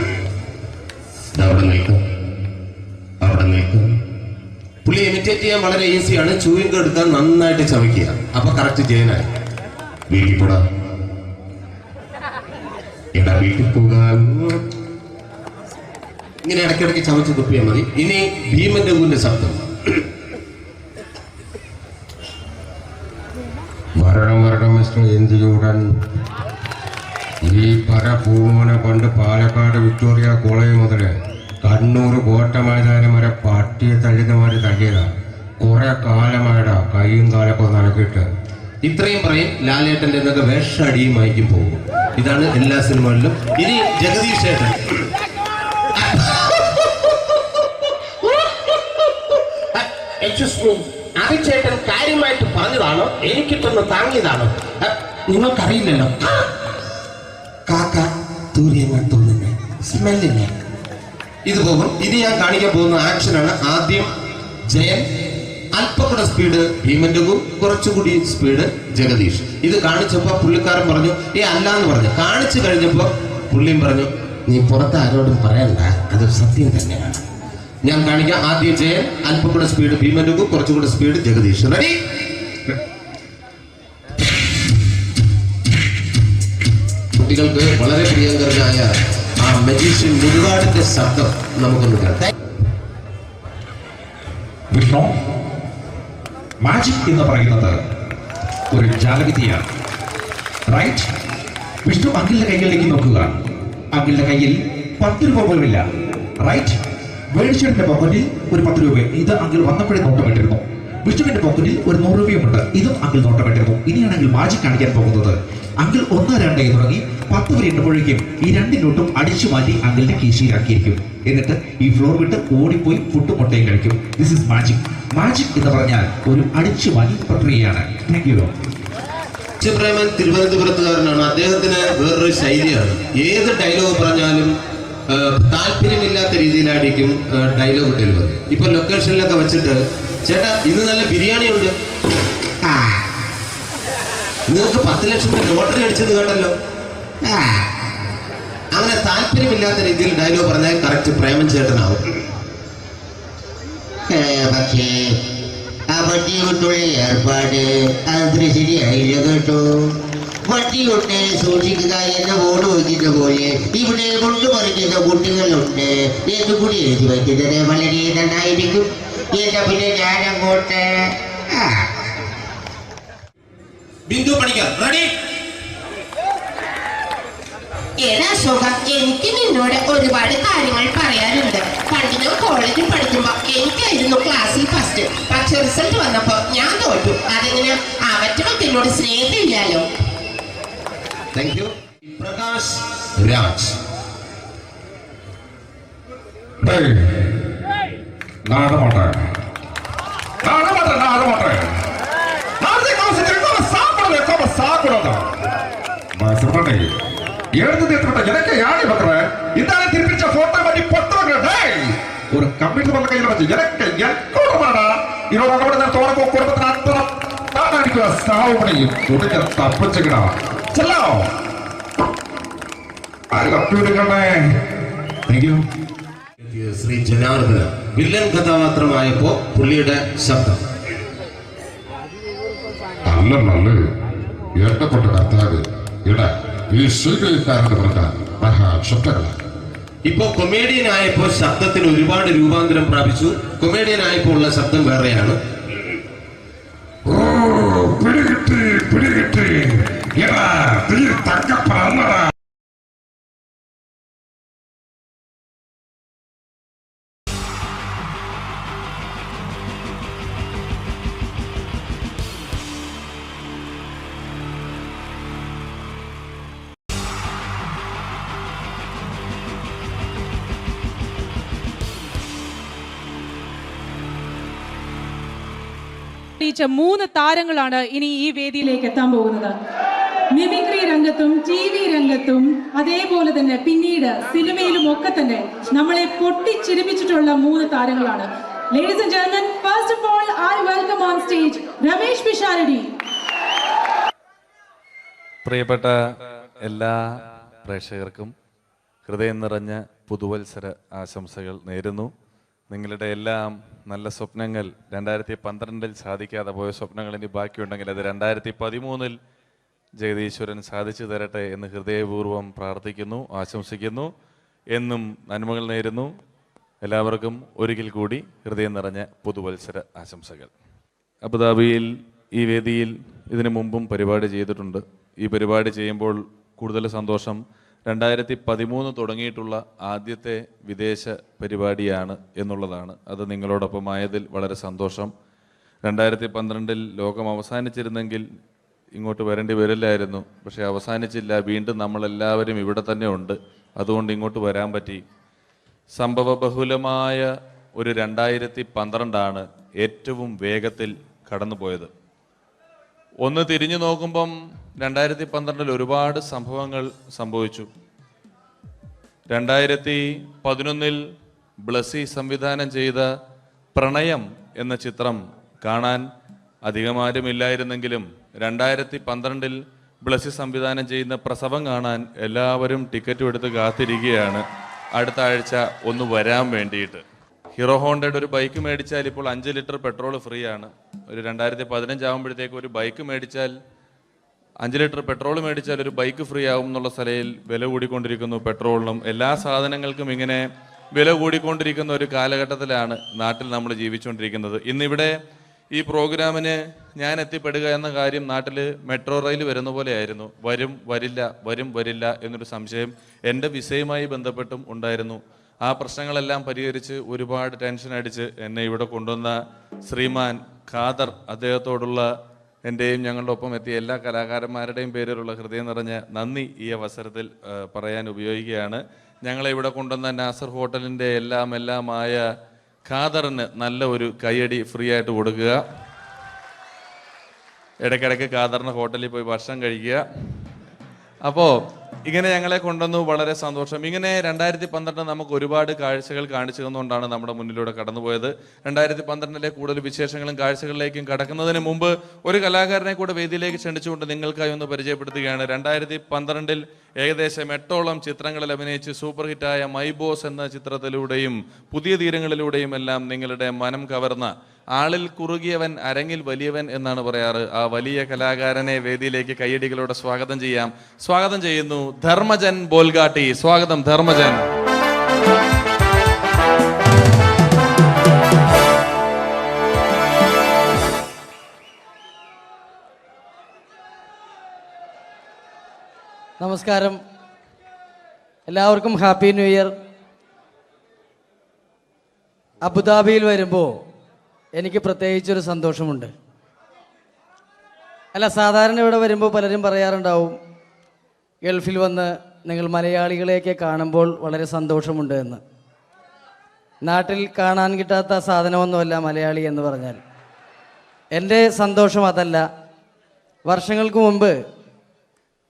അവിടെ നിൽക്കും. പുള്ളി ഇമിറ്റേറ്റ് ചെയ്യാൻ വളരെ ഈസിയാണ്. ചൂയിങ് എടുക്കാൻ നന്നായിട്ട് ചവയ്ക്കുക. അപ്പൊ കറക്റ്റ് ജയനായി. വീട്ടിൽ പോടാ, എടാ വീട്ടിൽ പോകാൻ. ഇങ്ങനെ ഇടയ്ക്കിടയ്ക്ക് ചവച്ച് തുപ്പിയാൽ മതി. ഇനി ഭീമൻ രഘുവിന്റെ ശബ്ദം. വരണം മിസ്റ്റർ എന്ത് ചൂടൻ. ഈ പൂമനെ പണ്ട് പാലക്കാട് വിക്ടോറിയ കോളേജ് മുതൽ കണ്ണൂർ കോട്ട മൈതാനം വരെ പട്ടിയെ തള്ളിയമാര് തള്ളിയതാ. കുറെ കാലമായടാ കൈയും കാലൊക്കെ നടക്കിയിട്ട്. ഇത്രയും പറയും. ലാലേട്ടന്റെ എന്നൊക്കെ വേഷടിയുമായിരിക്കും പോകും. ഇതാണ് എല്ലാ സിനിമകളിലും. ഇനി ജഗദീഷ് ഏട്ടൻ. ചേട്ടൻ കാര്യമായിട്ട് പറഞ്ഞതാണോ എനിക്കിട്ടൊന്ന് താങ്ങിയതാണോ? നിങ്ങൾക്കറിയില്ലല്ലോ. കാക്ക തൂരിയങ്ങൾ തോന്നുന്നേ, സ്മെല്ലില്ലേ? ഇത് പോകും. ഇനി ഞാൻ കാണിക്കാൻ പോകുന്ന ആക്ഷനാണ്. ആദ്യം ജയൻ, അല്പം കൂടെ സ്പീഡ് ഭീമൻ രഘു, കുറച്ചുകൂടി സ്പീഡ് ജഗദീഷ്. ഇത് കാണിച്ചപ്പോ പുള്ളിക്കാരൻ പറഞ്ഞു അല്ലാന്ന് പറഞ്ഞു. കാണിച്ചു കഴിഞ്ഞപ്പോ പുള്ളിയും പറഞ്ഞു നീ പുറത്ത് ആരോടും പറയണ്ട, അത് സത്യം തന്നെയാണ്. ഞാൻ കാണിക്കാം. ആദ്യം ജയൻ, അല്പം കൂടെ സ്പീഡ് ഭീമൻ രഘു, കുറച്ചുകൂടെ സ്പീഡ് ജഗദീഷ്. റെഡി? കുട്ടികൾക്ക് വളരെ പ്രിയങ്കരനായ ആ മജീഷ്യൻ മുരുകാടിന്റെ ശബ്ദം നമുക്കൊന്ന് കേൾക്കാം. വിഷ്ണു, മാജിക് എന്ന് പറയുന്നത് ഒരു ജാലവിദ്യയാണ്, റൈറ്റ്? വിഷ്ണു അങ്കിളിന്റെ കൈകളിലേക്ക് നോക്കുക. അങ്കിളിന്റെ കയ്യിൽ 10 രൂപ പോലുമില്ല, റൈറ്റ്? വേണിച്ചേട്ടന്റെ പോക്കറ്റിൽ ഒരു 10 രൂപ. ഇത് അങ്കിൾ വന്നപ്പോഴേ നോട്ടമിട്ടിരുന്നു. വിഷ്ണുവിന്റെ പോക്കറ്റിൽ ഒരു 100 രൂപയുമുണ്ട്. ഇതും അങ്കിൾ നോട്ടമിട്ടിരുന്നു. ഇനിയാണെങ്കിൽ മാജിക് കാണിക്കാൻ പോകുന്നത്. അങ്കിൾ 1, 2 തുടങ്ങി 10 വരെ ഇടുമ്പോഴേക്കും ഈ 2 നോട്ടും അടിച്ചു മാറ്റി അങ്കിളിന്റെ കീശയിലാക്കിയിരിക്കും. എന്നിട്ട് ഈ ഫ്ലോർ വിട്ട് ഓടിപ്പോയി പുട്ടും മുട്ടയും കഴിക്കും. This is magic. മാജിക് എന്ന് പറഞ്ഞാൽ ഒരു അടിച്ചു മാറ്റി പ്രക്രിയയാണ്. Thank you. പ്രേമൻ തിരുവനന്തപുരത്തുകാരനാണ്. അദ്ദേഹത്തിന് വേറൊരു ശൈലിയാണ്. ഏത് ഡയലോഗ് പറഞ്ഞാലും താല്പര്യമില്ലാത്ത രീതിയിലായിരിക്കും ഡയലോഗ് ഡെലിവറി. ഇപ്പൊ ലൊക്കേഷനിലൊക്കെ വെച്ചിട്ട് ചേട്ടാ ഇന്ന് നല്ല ബിരിയാണി ഉണ്ട്, നിങ്ങൾക്ക് 10 ലക്ഷം ലോട്ടറി അടിച്ചത് കേട്ടല്ലോ. അങ്ങനെ താല്പര്യമില്ലാത്ത രീതിയിൽ ഡയലോഗ് പറഞ്ഞാൽ കറക്റ്റ് പ്രേമൻ ചേട്ടനാവും. പക്ഷേ ആ പട്ടിയുകൊണ്ടുള്ള ഏർപ്പാട് അത്ര ശരിയായില്ല കേട്ടോ. പട്ടിയുണ്ട് സൂക്ഷിക്കുക എന്ന ബോർഡ് വയ്ക്കുന്ന പോലെ ഇവിടെ കൊണ്ടുമറിക്കുന്ന കുട്ടികളുണ്ട് എന്ന് കൂടി എഴുതി വയ്ക്കുന്നത് വളരെ നന്നായിരിക്കും. എന്നാ പിന്നെ ഞാനങ്ങോട്ട് ബിന്ദു പണിക്കർ. റെഡി? എനിക്ക് നിന്നോട് ഒരുപാട് കാര്യങ്ങൾ പറയാനുണ്ട്. പണ്ട് ഞാൻ കോളേജിൽ പഠിക്കുമ്പോ എനിക്കായിരുന്നു ക്ലാസ്സിൽ ഫസ്റ്റ്. പക്ഷെ റിസൾട്ട് വന്നപ്പോ ഞാൻ തോറ്റു. അതെങ്ങനെ അവറ്റോട് സ്നേഹമില്ലല്ലോ. Thank you. പ്രകാശ് രാജ്. எனக்கு யாரு பண்ற இந்த திருப்பிச்ச போட்டோ பண்ணி பொட்டோங்க. ஒரு கம்ப்யூட்டர் பண்ண கையில வச்சு எனக்கு எக்கோடமாடா இவரோட கூட தோறக்கோ குடும்பத்துல அத்தனை நான் அடிக்கிற சாவு பண்ணி துணிக்க தப்பிச்சுக்கடா. செல்லோ ശ്രീ ജനാർദ്ദന വില്ലൻ കഥാപാത്രമായപ്പോ പുള്ളിയുടെ ശബ്ദം. നല്ല നല്ല ഏട്ടപ്പെട്ട കർത്താവ് ഇട ഈ സ്വീകരിക്കാരുടെ പ്രധാന മഹാശബ്ദങ്ങളാണ്. ഇപ്പോ കൊമേഡിയൻ ആയപ്പോ ശബ്ദത്തിന് ഒരുപാട് രൂപാന്തരം പ്രാപിച്ചു. കൊമേഡിയൻ ആയപ്പോ ഉള്ള ശബ്ദം വേറെയാണ്. ഓ പിടികിട്ടി തങ്കപ്പറന്നടാ. തെളിയിച്ച 3 താരങ്ങളാണ് ഇനി ഈ വേദിയിലേക്ക് എത്താൻ പോകുന്നത്. മിമിക്രി രംഗത്തും TV രംഗത്തും അതേപോലെ തന്നെ പിന്നീട് സിനിമയിലും ഒക്കെ തന്നെ നമ്മളെ പൊട്ടിച്ചിരിപ്പിച്ചിട്ടുള്ള 3 താരങ്ങളാണ്. Ladies and gentlemen, first of all, I welcome on stage Ramesh Pisharadi. പ്രിയപ്പെട്ട എല്ലാ പ്രേക്ഷകർക്കും ഹൃദയം നിറഞ്ഞ പുതുവത്സര ആശംസകൾ നേരുന്നു. നിങ്ങളുടെ എല്ലാം നല്ല സ്വപ്നങ്ങൾ 2012 സാധിക്കാതെ പോയ സ്വപ്നങ്ങൾ ഇനി ബാക്കിയുണ്ടെങ്കിൽ അത് 2013 ജഗദീശ്വരൻ സാധിച്ചു തരട്ടെ എന്ന് ഹൃദയപൂർവ്വം പ്രാർത്ഥിക്കുന്നു, ആശംസിക്കുന്നു. എന്നും നന്മകൾ നേരുന്നു. എല്ലാവർക്കും ഒരിക്കൽ കൂടി ഹൃദയം നിറഞ്ഞ പുതുവത്സര ആശംസകൾ. അബുദാബിയിൽ ഈ വേദിയിൽ ഇതിനു മുമ്പും പരിപാടി ചെയ്തിട്ടുണ്ട്. ഈ പരിപാടി ചെയ്യുമ്പോൾ കൂടുതൽ സന്തോഷം 2013 തുടങ്ങിയിട്ടുള്ള ആദ്യത്തെ വിദേശ പരിപാടിയാണ് എന്നുള്ളതാണ്. അത് നിങ്ങളോടൊപ്പം ആയതിൽ വളരെ സന്തോഷം. 2012 ലോകം അവസാനിച്ചിരുന്നെങ്കിൽ ഇങ്ങോട്ട് വരേണ്ടി വരില്ലായിരുന്നു. പക്ഷേ അവസാനിച്ചില്ല. വീണ്ടും നമ്മളെല്ലാവരും ഇവിടെ തന്നെ ഉണ്ട്. അതുകൊണ്ട് ഇങ്ങോട്ട് വരാൻ പറ്റി. സംഭവബഹുലമായ ഒരു 2012 ഏറ്റവും വേഗത്തിൽ കടന്നുപോയത്. ഒന്ന് തിരിഞ്ഞു നോക്കുമ്പം 2012 ഒരുപാട് സംഭവങ്ങൾ സംഭവിച്ചു. 2011 ബ്ലസി സംവിധാനം ചെയ്ത പ്രണയം എന്ന ചിത്രം കാണാൻ അധികമാരുമില്ലായിരുന്നെങ്കിലും 2012 ബ്ലസി സംവിധാനം ചെയ്യുന്ന പ്രസവം കാണാൻ എല്ലാവരും ടിക്കറ്റും എടുത്ത് കാത്തിരിക്കുകയാണ് അടുത്ത ആഴ്ച ഒന്ന് വരാൻ വേണ്ടിയിട്ട്. ഹീറോ ഹോണ്ടയുടെ ഒരു ബൈക്ക് മേടിച്ചാൽ ഇപ്പോൾ 5 ലിറ്റർ പെട്രോൾ ഫ്രീ ആണ്. ഒരു 2015 ആകുമ്പോഴത്തേക്ക് ഒരു ബൈക്ക് മേടിച്ചാൽ 5 ലിറ്റർ പെട്രോൾ മേടിച്ചാൽ ഒരു ബൈക്ക് ഫ്രീ ആവും എന്നുള്ള സ്ഥലയിൽ വില കൂടിക്കൊണ്ടിരിക്കുന്നു. പെട്രോളിനും എല്ലാ സാധനങ്ങൾക്കും ഇങ്ങനെ വില കൂടിക്കൊണ്ടിരിക്കുന്ന ഒരു കാലഘട്ടത്തിലാണ് നാട്ടിൽ നമ്മൾ ജീവിച്ചുകൊണ്ടിരിക്കുന്നത്. ഇന്നിവിടെ ഈ പ്രോഗ്രാമിന് ഞാൻ എത്തിപ്പെടുക എന്ന കാര്യം നാട്ടിൽ മെട്രോ റെയിൽ വരുന്ന പോലെ ആയിരുന്നു. വരും വരില്ല എന്നൊരു സംശയം എൻ്റെ വിസയുമായി ബന്ധപ്പെട്ടും ഉണ്ടായിരുന്നു. ആ പ്രശ്നങ്ങളെല്ലാം പരിഹരിച്ച് ഒരുപാട് ടെൻഷൻ അടിച്ച് എന്നെ ഇവിടെ കൊണ്ടുവന്ന ശ്രീമാൻ ഖാദർ, അദ്ദേഹത്തോടുള്ള എൻ്റെയും ഞങ്ങളുടെ ഒപ്പം എത്തിയ എല്ലാ കലാകാരന്മാരുടെയും പേരിലുള്ള ഹൃദയം നിറഞ്ഞ നന്ദി ഈ അവസരത്തിൽ പറയാൻ ഉപയോഗിക്കുകയാണ്. ഞങ്ങളെ ഇവിടെ കൊണ്ടുവന്ന നാസർ ഹോട്ടലിൻ്റെ എല്ലാമായ ഖാദറിന് നല്ല ഒരു കൈയടി ഫ്രീ ആയിട്ട് കൊടുക്കുക. ഇടയ്ക്കിടയ്ക്ക് ഖാദറിന് ഹോട്ടലിൽ പോയി ഭക്ഷണം കഴിക്കുക. അപ്പോൾ ഇങ്ങനെ ഞങ്ങളെ കൊണ്ടുവന്നു, വളരെ സന്തോഷം. ഇങ്ങനെ 2012 നമുക്ക് ഒരുപാട് കാഴ്ചകൾ കാണിച്ചു തന്നുകൊണ്ടാണ് നമ്മുടെ മുന്നിലൂടെ കടന്നുപോയത്. 2012 കൂടുതൽ വിശേഷങ്ങളും കാഴ്ചകളിലേക്കും കടക്കുന്നതിന് മുമ്പ് ഒരു കലാകാരനെ കൂടെ വേദിയിലേക്ക് ക്ഷണിച്ചുകൊണ്ട് നിങ്ങൾക്കായി ഒന്ന് പരിചയപ്പെടുത്തുകയാണ്. 2012 ഏകദേശം 8ഓളം ചിത്രങ്ങളിൽ അഭിനയിച്ച് സൂപ്പർ ഹിറ്റായ മൈ ബോസ് എന്ന ചിത്രത്തിലൂടെയും പുതിയ തീരങ്ങളിലൂടെയും എല്ലാം നിങ്ങളുടെ മനം കവർന്ന, ആളിൽ കുറുകിയവൻ അരങ്ങിൽ വലിയവൻ എന്നാണ് പറയാറ്, ആ വലിയ കലാകാരനെ വേദിയിലേക്ക് കയ്യടികളോടെ സ്വാഗതം ചെയ്യാം. സ്വാഗതം ചെയ്യുന്നു ധർമ്മജൻ ബോൽഗാട്ടി. സ്വാഗതം ധർമ്മജൻ. നമസ്കാരം, എല്ലാവർക്കും ഹാപ്പി ന്യൂ ഇയർ. അബുദാബിയിൽ വരുമ്പോൾ എനിക്ക് പ്രത്യേകിച്ചൊരു സന്തോഷമുണ്ട്. അല്ല, സാധാരണ ഇവിടെ വരുമ്പോൾ പലരും പറയാറുണ്ടാവും, ഗൾഫിൽ വന്ന് നിങ്ങൾ മലയാളികളെയൊക്കെ കാണുമ്പോൾ വളരെ സന്തോഷമുണ്ട് എന്ന്. നാട്ടിൽ കാണാൻ കിട്ടാത്ത സാധനമൊന്നുമല്ല മലയാളി എന്ന് പറഞ്ഞാൽ. എൻ്റെ സന്തോഷം അതല്ല. വർഷങ്ങൾക്ക് മുമ്പ്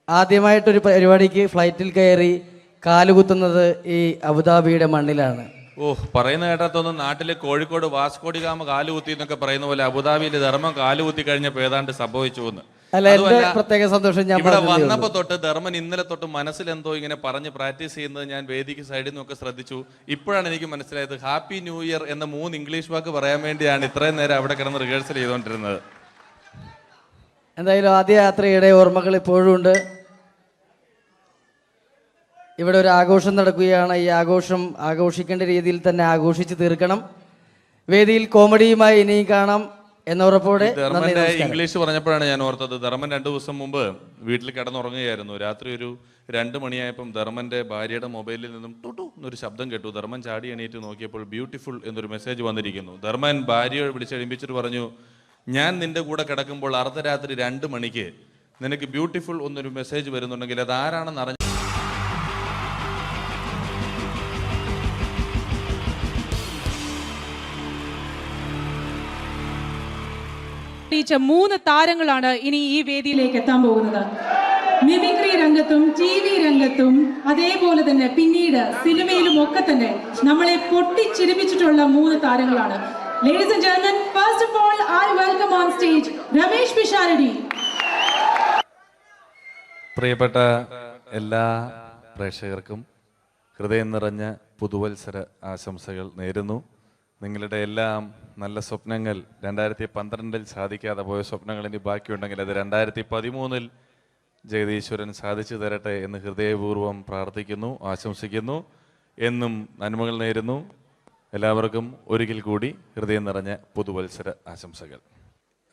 ആദ്യമായിട്ടൊരു പരിപാടിക്ക് ഫ്ലൈറ്റിൽ കയറി കാലുകുത്തുന്നത് ഈ അബുദാബിയുടെ മണ്ണിലാണ്. പറയുന്ന കേട്ടാത്തൊന്നും നാട്ടില് കോഴിക്കോട് വാസ്കോഡിഗാമ കാലുകുത്തി എന്നൊക്കെ പറയുന്ന പോലെ അബുദാബിയിൽ ധർമ്മം കാലുകുത്തി കഴിഞ്ഞപ്പോൾ ഏതാണ്ട് സംഭവിച്ചു എന്ന്. അല്ല, എൻ്റെ പ്രത്യേക സന്തോഷം ഞാൻ ഇവിടെ വന്നപ്പോ തൊട്ട് ധർമ്മൻ ഇന്നലെ തൊട്ട് മനസ്സിലെന്തോ ഇങ്ങനെ പറഞ്ഞ് പ്രാക്ടീസ് ചെയ്യുന്നത് ഞാൻ വേദിക്ക് സൈഡിൽ നിന്നൊക്കെ ശ്രദ്ധിച്ചു. ഇപ്പോഴാണ് എനിക്ക് മനസ്സിലായത് ഹാപ്പി ന്യൂ ഇയർ എന്ന 3 ഇംഗ്ലീഷ് വാക്ക് പറയാൻ വേണ്ടിയാണ് ഇത്രയും നേരം അവിടെ കിടന്ന് റിഹേഴ്സൽ ചെയ്തുകൊണ്ടിരുന്നത്. എന്തായാലും ആദ്യ യാത്രയുടെ ഓർമ്മകൾ ഇപ്പോഴും ഉണ്ട്. ഇവിടെ ഒരു ആഘോഷം നടക്കുകയാണ്. ഈ ആഘോഷം ആഘോഷിക്കേണ്ട രീതിയിൽ തന്നെ ആഘോഷിച്ച് തീർക്കണം. വേദിയിൽ കോമഡിയുമായി ഇനിയും കാണാം എന്ന ഉറപ്പോടെ. ധർമ്മന്റെ ഇംഗ്ലീഷ് പറഞ്ഞപ്പോഴാണ് ഞാൻ ഓർത്തത്, ധർമ്മൻ 2 ദിവസം മുമ്പ് വീട്ടിൽ കിടന്നുറങ്ങുകയായിരുന്നു. രാത്രി ഒരു 2 മണിയായപ്പം ധർമ്മന്റെ ഭാര്യയുടെ മൊബൈലിൽ നിന്നും ടുട്ടു എന്നൊരു ശബ്ദം കേട്ടു. ധർമ്മൻ ചാടി എണീറ്റ് നോക്കിയപ്പോൾ ബ്യൂട്ടിഫുൾ എന്നൊരു മെസ്സേജ് വന്നിരിക്കുന്നു. ധർമ്മൻ ഭാര്യയെ വിളിച്ചെഴുപ്പിച്ചിട്ട് പറഞ്ഞു, ഞാൻ നിന്റെ കൂടെ കിടക്കുമ്പോൾ അർദ്ധരാത്രി 2 മണിക്ക് നിനക്ക് ബ്യൂട്ടിഫുൾ എന്നൊരു മെസ്സേജ് വരുന്നുണ്ടെങ്കിൽ അത് ആരാണെന്ന് അറിഞ്ഞു. തെളിയിച്ച 3 താരങ്ങളാണ് ഇനി ഈ വേദിയിലേക്ക് എത്താൻ പോകുന്നത്. മിമിക്രി രംഗത്തും TV രംഗത്തും അതേപോലെ തന്നെ പിന്നീട് സിനിമയിലും ഒക്കെ തന്നെ നമ്മളെ പൊട്ടിച്ചിരിപ്പിച്ചിട്ടുള്ള 3 താരങ്ങളാണ്. Ladies and gentlemen, first of all, I welcome on stage Ramesh Pisharadi. പ്രിയപ്പെട്ട എല്ലാ പ്രേക്ഷകർക്കും ഹൃദയം നിറഞ്ഞ പുതുവത്സര ആശംസകൾ നേരുന്നു. നിങ്ങളുടെ എല്ലാം നല്ല സ്വപ്നങ്ങൾ 2012 സാധിക്കാതെ പോയ സ്വപ്നങ്ങൾ ഇനി ബാക്കിയുണ്ടെങ്കിൽ അത് 2013 ജഗദീശ്വരൻ സാധിച്ചു തരട്ടെ എന്ന് ഹൃദയപൂർവ്വം പ്രാർത്ഥിക്കുന്നു, ആശംസിക്കുന്നു. എന്നും നന്മകൾ നേരുന്നു. എല്ലാവർക്കും ഒരിക്കൽ കൂടി ഹൃദയം നിറഞ്ഞ പുതുവത്സര ആശംസകൾ.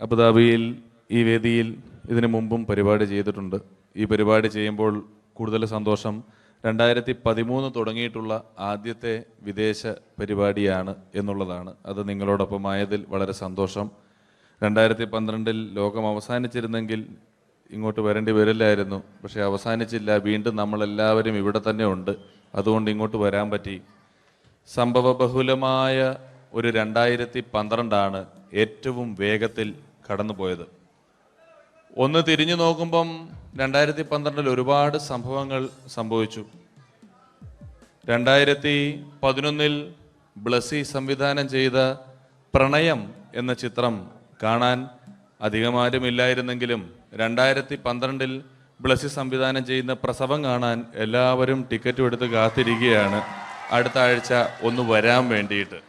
അബുദാബിയിൽ ഈ വേദിയിൽ ഇതിനു മുമ്പും പരിപാടി ചെയ്തിട്ടുണ്ട്. ഈ പരിപാടി ചെയ്യുമ്പോൾ കൂടുതൽ സന്തോഷം 2013 തുടങ്ങിയിട്ടുള്ള ആദ്യത്തെ വിദേശ പരിപാടിയാണ് എന്നുള്ളതാണ്. അത് നിങ്ങളോടൊപ്പം ആയതിൽ വളരെ സന്തോഷം. 2012 ലോകം അവസാനിച്ചിരുന്നെങ്കിൽ ഇങ്ങോട്ട് വരേണ്ടി വരില്ലായിരുന്നു. പക്ഷേ അവസാനിച്ചില്ല. വീണ്ടും നമ്മളെല്ലാവരും ഇവിടെ തന്നെ ഉണ്ട്. അതുകൊണ്ട് ഇങ്ങോട്ട് വരാൻ പറ്റി. സംഭവബഹുലമായ ഒരു 2012 ഏറ്റവും വേഗത്തിൽ കടന്നുപോയത്. ഒന്ന് തിരിഞ്ഞു നോക്കുമ്പം 2012 ഒരുപാട് സംഭവങ്ങൾ സംഭവിച്ചു. 2011 ബ്ലസി സംവിധാനം ചെയ്ത പ്രണയം എന്ന ചിത്രം കാണാൻ അധികമാരുമില്ലായിരുന്നെങ്കിലും 2012 ബ്ലസി സംവിധാനം ചെയ്യുന്ന പ്രസവം കാണാൻ എല്ലാവരും ടിക്കറ്റും എടുത്ത് കാത്തിരിക്കുകയാണ് അടുത്ത ആഴ്ച ഒന്ന് വരാൻ വേണ്ടിയിട്ട്.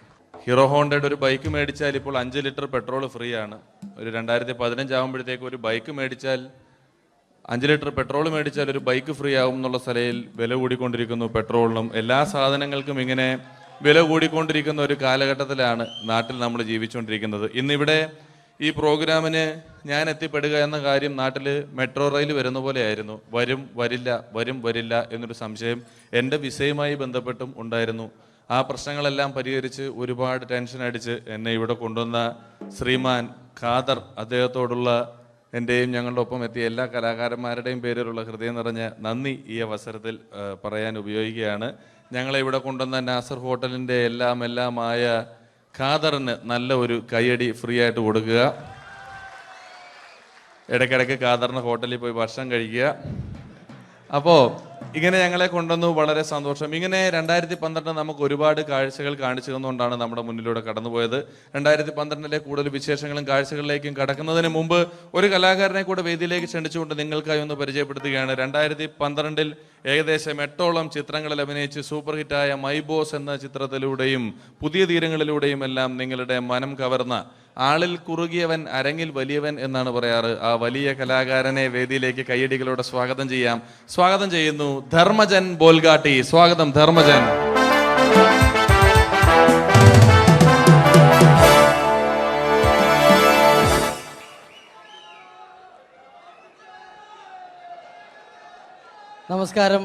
ഹീറോ ഹോണ്ടയുടെ ഒരു ബൈക്ക് മേടിച്ചാൽ ഇപ്പോൾ 5 ലിറ്റർ പെട്രോൾ ഫ്രീ ആണ്. ഒരു 2015 ആകുമ്പോഴത്തേക്ക് ഒരു ബൈക്ക് മേടിച്ചാൽ 5 ലിറ്റർ പെട്രോൾ മേടിച്ചാൽ ഒരു ബൈക്ക് ഫ്രീ ആവും എന്നുള്ള സ്ഥലയിൽ വില കൂടിക്കൊണ്ടിരിക്കുന്നു. പെട്രോളിനും എല്ലാ സാധനങ്ങൾക്കും ഇങ്ങനെ വില കൂടിക്കൊണ്ടിരിക്കുന്ന ഒരു കാലഘട്ടത്തിലാണ് നാട്ടിൽ നമ്മൾ ജീവിച്ചുകൊണ്ടിരിക്കുന്നത്. ഇന്നിവിടെ ഈ പ്രോഗ്രാമിന് ഞാൻ എത്തിപ്പെടുക എന്ന കാര്യം നാട്ടിൽ മെട്രോ റെയിൽ വരുന്ന പോലെ ആയിരുന്നു. വരും വരില്ല എന്നൊരു സംശയം എൻ്റെ വിസയുമായി ബന്ധപ്പെട്ടും ഉണ്ടായിരുന്നു. ആ പ്രശ്നങ്ങളെല്ലാം പരിഹരിച്ച് ഒരുപാട് ടെൻഷൻ അടിച്ച് എന്നെ ഇവിടെ കൊണ്ടുവന്ന ശ്രീമാൻ ഖാദർ, അദ്ദേഹത്തോടുള്ള എൻ്റെയും ഞങ്ങളുടെ ഒപ്പം എത്തിയ എല്ലാ കലാകാരന്മാരുടെയും പേരിലുള്ള ഹൃദയം നിറഞ്ഞ നന്ദി ഈ അവസരത്തിൽ പറയാൻ ഉപയോഗിക്കുകയാണ്. ഞങ്ങളെ ഇവിടെ കൊണ്ടുവന്ന നാസർ ഹോട്ടലിൻ്റെ എല്ലാമായ ഖാദറിന് നല്ല ഒരു കൈയടി ഫ്രീ ആയിട്ട് കൊടുക്കുക. ഇടയ്ക്കിടയ്ക്ക് ഖാദറിന് ഹോട്ടലിൽ പോയി ഭക്ഷണം കഴിക്കുക. അപ്പോൾ ഇങ്ങനെ ഞങ്ങളെ കൊണ്ടുവന്നു, വളരെ സന്തോഷം. ഇങ്ങനെ 2012 നമുക്ക് ഒരുപാട് കാഴ്ചകൾ കാണിച്ചു തന്നുകൊണ്ടാണ് നമ്മുടെ മുന്നിലൂടെ കടന്നുപോയത്. 2012 കൂടുതൽ വിശേഷങ്ങളും കാഴ്ചകളിലേക്കും കടക്കുന്നതിന് മുമ്പ് ഒരു കലാകാരനെ കൂടെ വേദിയിലേക്ക് ക്ഷണിച്ചുകൊണ്ട് നിങ്ങൾക്കായി ഒന്ന് പരിചയപ്പെടുത്തുകയാണ്. 2012 ഏകദേശം 8ഓളം ചിത്രങ്ങളിൽ അഭിനയിച്ച് സൂപ്പർ ഹിറ്റായ മൈ ബോസ് എന്ന ചിത്രത്തിലൂടെയും പുതിയ തീരങ്ങളിലൂടെയും എല്ലാം നിങ്ങളുടെ മനം കവർന്ന, ആളിൽ കുറുകിയവൻ അരങ്ങിൽ വലിയവൻ എന്നാണ് പറയാറ്, ആ വലിയ കലാകാരനെ വേദിയിലേക്ക് കയ്യടികളോടെ സ്വാഗതം ചെയ്യാം. സ്വാഗതം ചെയ്യുന്നു ധർമ്മജൻ ബോൽഗാട്ടി. സ്വാഗതം ധർമ്മജൻ. നമസ്കാരം,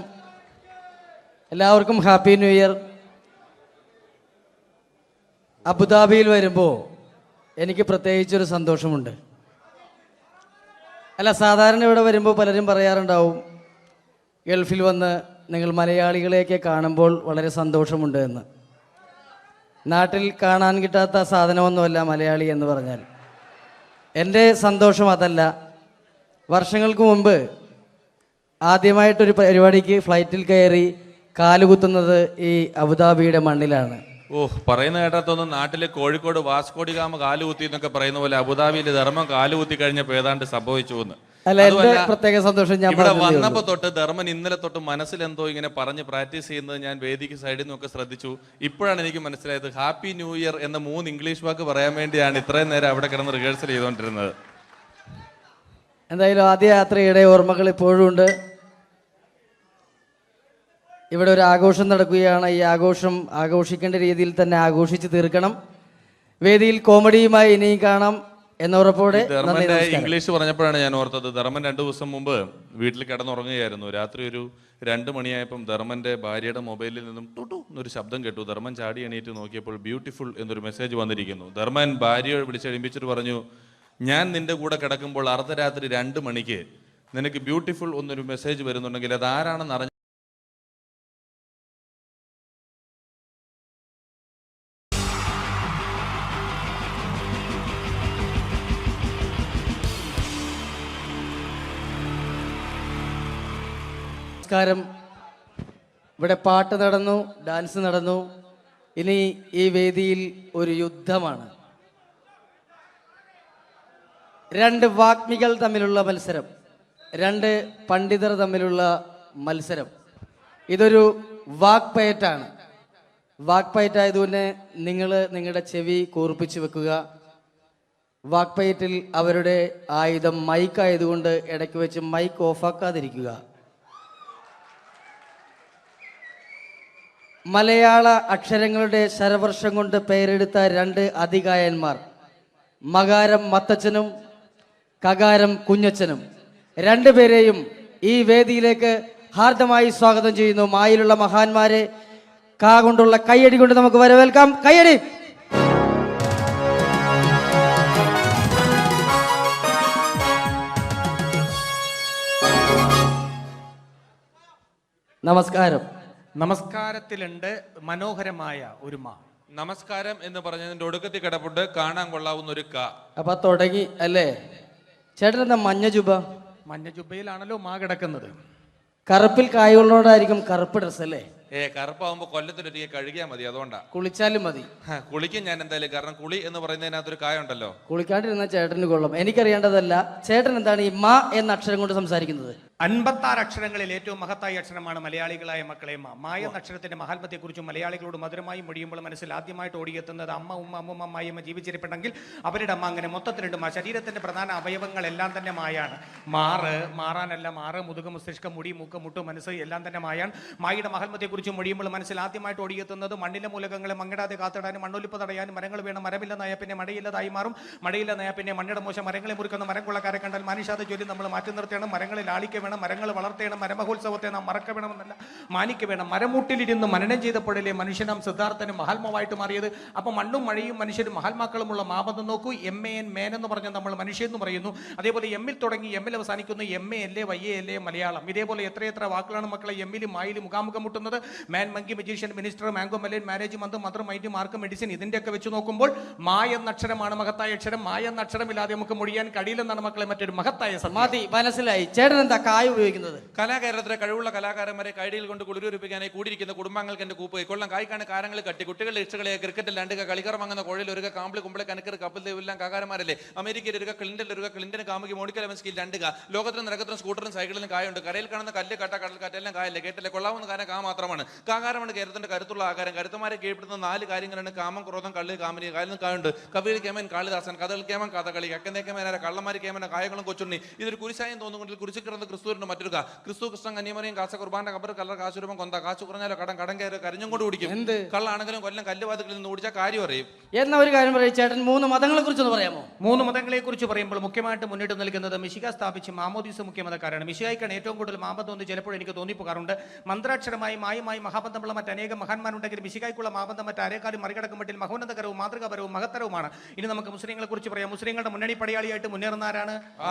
എല്ലാവർക്കും ഹാപ്പി ന്യൂ ഇയർ. അബുദാബിയിൽ വരുമ്പോൾ എനിക്ക് പ്രത്യേകിച്ചൊരു സന്തോഷമുണ്ട്. അല്ല, സാധാരണ ഇവിടെ വരുമ്പോൾ പലരും പറയാറുണ്ടാവും, ഗൾഫിൽ വന്ന് നിങ്ങൾ മലയാളികളെയൊക്കെ കാണുമ്പോൾ വളരെ സന്തോഷമുണ്ട് എന്ന്. നാട്ടിൽ കാണാൻ കിട്ടാത്ത സാധനമൊന്നുമല്ല മലയാളി എന്ന് പറഞ്ഞാൽ. എൻ്റെ സന്തോഷം അതല്ല. വർഷങ്ങൾക്ക് മുമ്പ് ആദ്യമായിട്ടൊരു പരിപാടിക്ക് ഫ്ലൈറ്റിൽ കയറി കാലുകുത്തുന്നത് ഈ അബുദാബിയുടെ മണ്ണിലാണ്. പറയുന്ന കേട്ടത്തൊന്നും നാട്ടില് കോഴിക്കോട് വാസ്കോഡിഗാമ കാലുകുത്തി എന്നൊക്കെ പറയുന്ന പോലെ അബുദാബിയിൽ ധർമ്മം കാലുകുത്തി കഴിഞ്ഞപ്പോൾ ഏതാണ്ട് സംഭവിച്ചു എന്ന്. അല്ല, എൻ്റെ പ്രത്യേക സന്തോഷം ഞാൻ ഇവിടെ വന്നപ്പോ തൊട്ട് ധർമ്മൻ ഇന്നലെ തൊട്ട് മനസ്സിലെന്തോ ഇങ്ങനെ പറഞ്ഞ് പ്രാക്ടീസ് ചെയ്യുന്നത് ഞാൻ വേദിക്ക് സൈഡിൽ നിന്നൊക്കെ ശ്രദ്ധിച്ചു. ഇപ്പോഴാണ് എനിക്ക് മനസ്സിലായത് ഹാപ്പി ന്യൂ ഇയർ എന്ന 3 ഇംഗ്ലീഷ് വാക്ക് പറയാൻ വേണ്ടിയാണ് ഇത്രയും നേരം അവിടെ കിടന്ന് റിഹേഴ്സൽ ചെയ്തുകൊണ്ടിരുന്നത്. എന്തായാലും ആദ്യ യാത്രയുടെ ഓർമ്മകൾ ഇപ്പോഴും ഉണ്ട്. ഇവിടെ ഒരു ആഘോഷം നടക്കുകയാണ്. ഈ ആഘോഷം ആഘോഷിക്കേണ്ട രീതിയിൽ തന്നെ ആഘോഷിച്ച് തീർക്കണം. വേദിയിൽ കോമഡിയുമായി ഇനിയും കാണാം എന്ന ഉറപ്പോടെ. ധർമ്മന്റെ ഇംഗ്ലീഷ് പറഞ്ഞപ്പോഴാണ് ഞാൻ ഓർത്തത്, ധർമ്മൻ 2 ദിവസം മുമ്പ് വീട്ടിൽ കിടന്നുറങ്ങുകയായിരുന്നു. രാത്രി ഒരു 2 മണിയായപ്പം ധർമ്മന്റെ ഭാര്യയുടെ മൊബൈലിൽ നിന്നും ടുട്ടു എന്നൊരു ശബ്ദം കേട്ടു. ധർമ്മൻ ചാടി എണീറ്റ് നോക്കിയപ്പോൾ ബ്യൂട്ടിഫുൾ എന്നൊരു മെസ്സേജ് വന്നിരിക്കുന്നു. ധർമ്മൻ ഭാര്യയെ വിളിച്ചെഴുപ്പിച്ചിട്ട് പറഞ്ഞു, ഞാൻ നിന്റെ കൂടെ കിടക്കുമ്പോൾ അർദ്ധരാത്രി 2 മണിക്ക് നിനക്ക് ബ്യൂട്ടിഫുൾ എന്നൊരു മെസ്സേജ് വരുന്നുണ്ടെങ്കിൽ അത് ആരാണെന്ന് അറിഞ്ഞു നമസ്കാരം. ഇവിടെ പാട്ട് നടന്നു, ഡാൻസ് നടന്നു. ഇനി ഈ വേദിയിൽ ഒരു യുദ്ധമാണ്. രണ്ട് വാഗ്മികൾ തമ്മിലുള്ള മത്സരം, രണ്ട് പണ്ഡിതർ തമ്മിലുള്ള മത്സരം. ഇതൊരു വാക്പയറ്റാണ്. വാക്പയറ്റായതുകൊണ്ട് നിങ്ങൾ നിങ്ങളുടെ ചെവി കൂർപ്പിച്ച് വെക്കുക. വാക്പയറ്റിൽ അവരുടെ ആയുധം മൈക്കായതുകൊണ്ട് ഇടയ്ക്ക് വെച്ച് മൈക്ക് ഓഫാക്കാതിരിക്കുക. മലയാള അക്ഷരങ്ങളുടെ ശരവർഷം കൊണ്ട് പേരെടുത്ത രണ്ട് അതികായന്മാർ, മകാരം മത്തച്ഛനും കകാരം കുഞ്ഞച്ഛനും, രണ്ടുപേരെയും ഈ വേദിയിലേക്ക് ഹാർദമായി സ്വാഗതം ചെയ്യുന്നു. മായിലുള്ള മഹാന്മാരെ കാ കൊണ്ടുള്ള കയ്യടി കൊണ്ട് നമുക്ക് വരവേൽക്കാം. കയ്യടി. നമസ്കാരം. നമസ്കാരത്തിലുണ്ട് മനോഹരമായ ഒരു മാ. നമസ്കാരം എന്ന് പറഞ്ഞതിന്റെ ഒടുക്കത്തിൽ കിടപ്പുണ്ട് കാണാൻ കൊള്ളാവുന്ന ഒരു ക. അപ്പൊ തുടങ്ങി അല്ലേ? ചേട്ടൻ എന്താ മഞ്ഞ ജുബ? മഞ്ഞ ജുബയിലാണല്ലോ മാ കിടക്കുന്നത്. കറുപ്പിൽ കായുള്ളോടായിരിക്കും കറുപ്പ് ഡ്രസ് അല്ലേ? കറുപ്പാവുമ്പോ കൊല്ലത്തിലൊരിക്കൽ കഴുകിയാൽ മതി, അതുകൊണ്ടാ. കുളിച്ചാലും മതി. കുളിക്കും ഞാൻ എന്തായാലും, കാരണം കുളി എന്ന് പറയുന്നതിനകത്തൊരു കായുണ്ടല്ലോ. കുളിക്കാണ്ടിരുന്ന ചേട്ടന് കൊള്ളും. എനിക്കറിയേണ്ടതല്ല, ചേട്ടൻ എന്താണ് ഈ മാ എന്ന അക്ഷരം കൊണ്ട് സംസാരിക്കുന്നത്? 56 അക്ഷരങ്ങളിൽ ഏറ്റവും മഹത്തായ അക്ഷരമാണ് മലയാളികളായ മക്കളെ മാ. മായ എന്ന അക്ഷരത്തിന്റെ മഹാത്മ്യത്തെക്കുറിച്ചും മലയാളികളോട് മധുരമായി മൊഴിയുമ്പോൾ മനസ്സിൽ ആദ്യമായിട്ട് ഓടിയെത്തുന്നത് അമ്മ, ഉമ്മ, അമ്മുമ്മ, മായമ്മ ജീവിച്ചിരിപ്പുണ്ടെങ്കിൽ അവരുടെ അമ്മ. അങ്ങനെ മൊത്തത്തിലുണ്ട് മാ. ശരീരത്തിന്റെ പ്രധാന അവയവങ്ങളെല്ലാം തന്നെ മായാണ്. മാറാനല്ല, മാറ്, മുതുക, മസ്തിഷ്കം, മുടി, മൂക്ക്, മുട്ടു, മനസ്സ് എല്ലാം തന്നെ മായാണ്. മായയുടെ മഹാത്മ്യത്തെക്കുറിച്ചും മൊഴിയുമ്പോൾ മനസ്സിൽ ആദ്യമായിട്ട് ഓടിയെത്തുന്നത് മണ്ണിലെ മൂലകങ്ങളെ മങ്ങിടാതെ കാത്തിടാനും മണ്ണൊലിപ്പ് തടയാനും മരങ്ങൾ വേണം. മരമില്ലെന്നായ പിന്നെ മഴയില്ലതായി മാറും. മഴയില്ലെന്നായ പിന്നെ മണ്ണിയുടെ മോശം. മരങ്ങളെ മുറിക്കുന്ന മരം കൊള്ളക്കാരെ കണ്ടാൽ മനുഷ്യാത ജോലി നമ്മൾ മാറ്റി നിർത്തണം. മരങ്ങളിൽ ആളിക്ക് വേണം, മരങ്ങൾ വളർത്തേണം. മരമഹോത്സവത്തെ നാം മറക്ക വേണമെന്നല്ല, മാനിക്ക് വേണം. മരമൂട്ടിലിരുന്ന് മനനം ചെയ്തപ്പോഴല്ലേ മനുഷ്യനാം സിദ്ധാർത്ഥനും മഹാത്മാവായിട്ട് മാറിയത്. അപ്പൊ മണ്ണും മഴയും മനുഷ്യരും മഹാത്മാക്കളുമുള്ള മാബന്ധം നോക്കൂ. MAN മേൻ എന്ന് പറഞ്ഞാൽ നമ്മൾ മനുഷ്യൻ എന്ന് പറയുന്നു. അതേപോലെ എമ്മിൽ തുടങ്ങി എമ്മിൽ അവസാനിക്കുന്നു. MA അല്ലേ, YA അല്ലേ മലയാളം. ഇതേപോലെ എത്രയെത്ര വാക്കുകളാണ് മക്കളെ എമ്മിലും മായിലും മുഖാമുഖം മുട്ടുന്നത്. Man, monkey, magician, minister, mango, melon, marriage, month, മന്ത്രം, മൈൻഡ്, മാർക്ക്, മെഡിസിൻ, ഇതിന്റെയൊക്കെ വെച്ച് നോക്കുമ്പോൾ മായ എന്ന അക്ഷരമാണ് മഹത്തായ അക്ഷരം. മായ എന്ന അക്ഷരമില്ലാതെ നമുക്ക് മൊഴിയാൻ കഴിയില്ലെന്നാണ് മക്കളെ മറ്റൊരു മഹത്തായ സമാധി. മനസ്സിലായി. ചേട്ടൻ എന്താ കായ ഉപയോഗിക്കുന്നത്? കലാകാരത്തിലെ കഴിവുള്ള കലാകാരന്മാരെ കൈഡിയിൽ കൊണ്ട് കുളിരൂരിപ്പിക്കാനായി കൂടിയിരിക്കുന്ന കുടുംബങ്ങൾക്ക് എന്റെ കൂപ്പ് കൊള്ളം കായ്ക്കാണ് കാരങ്ങൾ കട്ടി കുട്ടികളുടെ ഇഷ്ടകളെ ക്രിക്കറ്റിൽ രണ്ട് കളിക്കർ വാങ്ങുന്ന കോഴിൽ ഒരു കാമ്പിളി കുമ്പളെ കനക്കർ കപ്പിൽ ദേവെല്ലാം കാകാരന്മാരല്ലേ. അമേരിക്കയിൽ ഒരു ക്ലിന്റൻ ഒരു ക്ലിന്റൻ കാമുകി മോണിക്ക ലെവൻസ്കിയിൽ രണ്ട് ലോകത്തിലും നിരക്കത്തിലും സ്കൂട്ടറും സൈക്കിളിലും കായുണ്ട്. കരയിൽ കാണുന്ന കല്ല് കട്ട കടൽ കാറ്റെല്ലാം കായല്ലേ. കേട്ടല്ലേ കൊള്ളാവുന്ന കാര്യം കാ മാത്രമാണ്. കാകാരമാണ് കേരളത്തിന്റെ കരുത്തുള്ള ആകാരം. കരുത്തമാരെ കീഴ്പ്പെടുത്തുന്ന 4 കാര്യങ്ങളാണ് കാമം, ക്രോധം, കള്ളി, കാമിനി. കായലിനും കായുണ്ട്. കവിയിൽ കേമൻ കാളിദാസൻ, കഥകൾ കേമൻ കഥകളി, കക്കന്തേ കേമനാര, കള്ളമാരി കേമന, കായകളും കൊച്ചുണ്ണി. ഇതൊരു കുരിശായം തോന്നുകൊണ്ടിൽ കുരിശു കിടന്ന് ക്രിസ്തുവിന്റെ മറ്റൊരു ക്രിസ്തു, കൃഷ്ണൻ, കന്യമറിയും, കാസ കുർബാന, കബർ, കല്ലർ, കാശുരൂപം, കൊന്ത, കാശു കുറഞ്ഞാലോ കടം കയറി കരിഞ്ഞും കൊണ്ട് കുടിക്കും. എന്ത് കള്ളാണെങ്കിലും കൊല്ലം കല്ലുവാതികളിൽ നിന്ന് ഓടിച്ചാൽ കാര്യം അറിയും. എന്ന ഒരു കാര്യം പറയും ചേട്ടൻ. 3 മതങ്ങളെ കുറിച്ച് പറയാമോ? 3 മതങ്ങളെ കുറിച്ച് പറയുമ്പോൾ മുഖ്യമായിട്ട് മുന്നിട്ട് നിൽക്കുന്നത് മിശിക സ്ഥാപിച്ച് മാമോദീസ മുഖ്യമതക്കാരാണ്. മിശികായിക്കാണ് ഏറ്റവും കൂടുതൽ മാബന്ധം എന്ന് ചിലപ്പോൾ എനിക്ക് തോന്നിപ്പോകാറുണ്ട്. മന്ത്രാക്ഷരമായി മായുമായി മഹാബന്ധമുള്ള മറ്റനേകം മഹാന്മാരുണ്ടെങ്കിൽ മിശികായ്ക്കുള്ള മാബന്ധം മറ്റാരേക്കാളും മറികടക്കുമ്പോൾ മഹോന്നതകരവും മാതൃകാപരവും മഹത്തരവുമാണ്. ഇനി നമുക്ക് മുസ്ലിങ്ങളെ കുറിച്ച് പറയാം. മുസ്ലിങ്ങളുടെ മുന്നണി പടയാളിയായിട്ട് മുന്നേറുന്നവരാണ്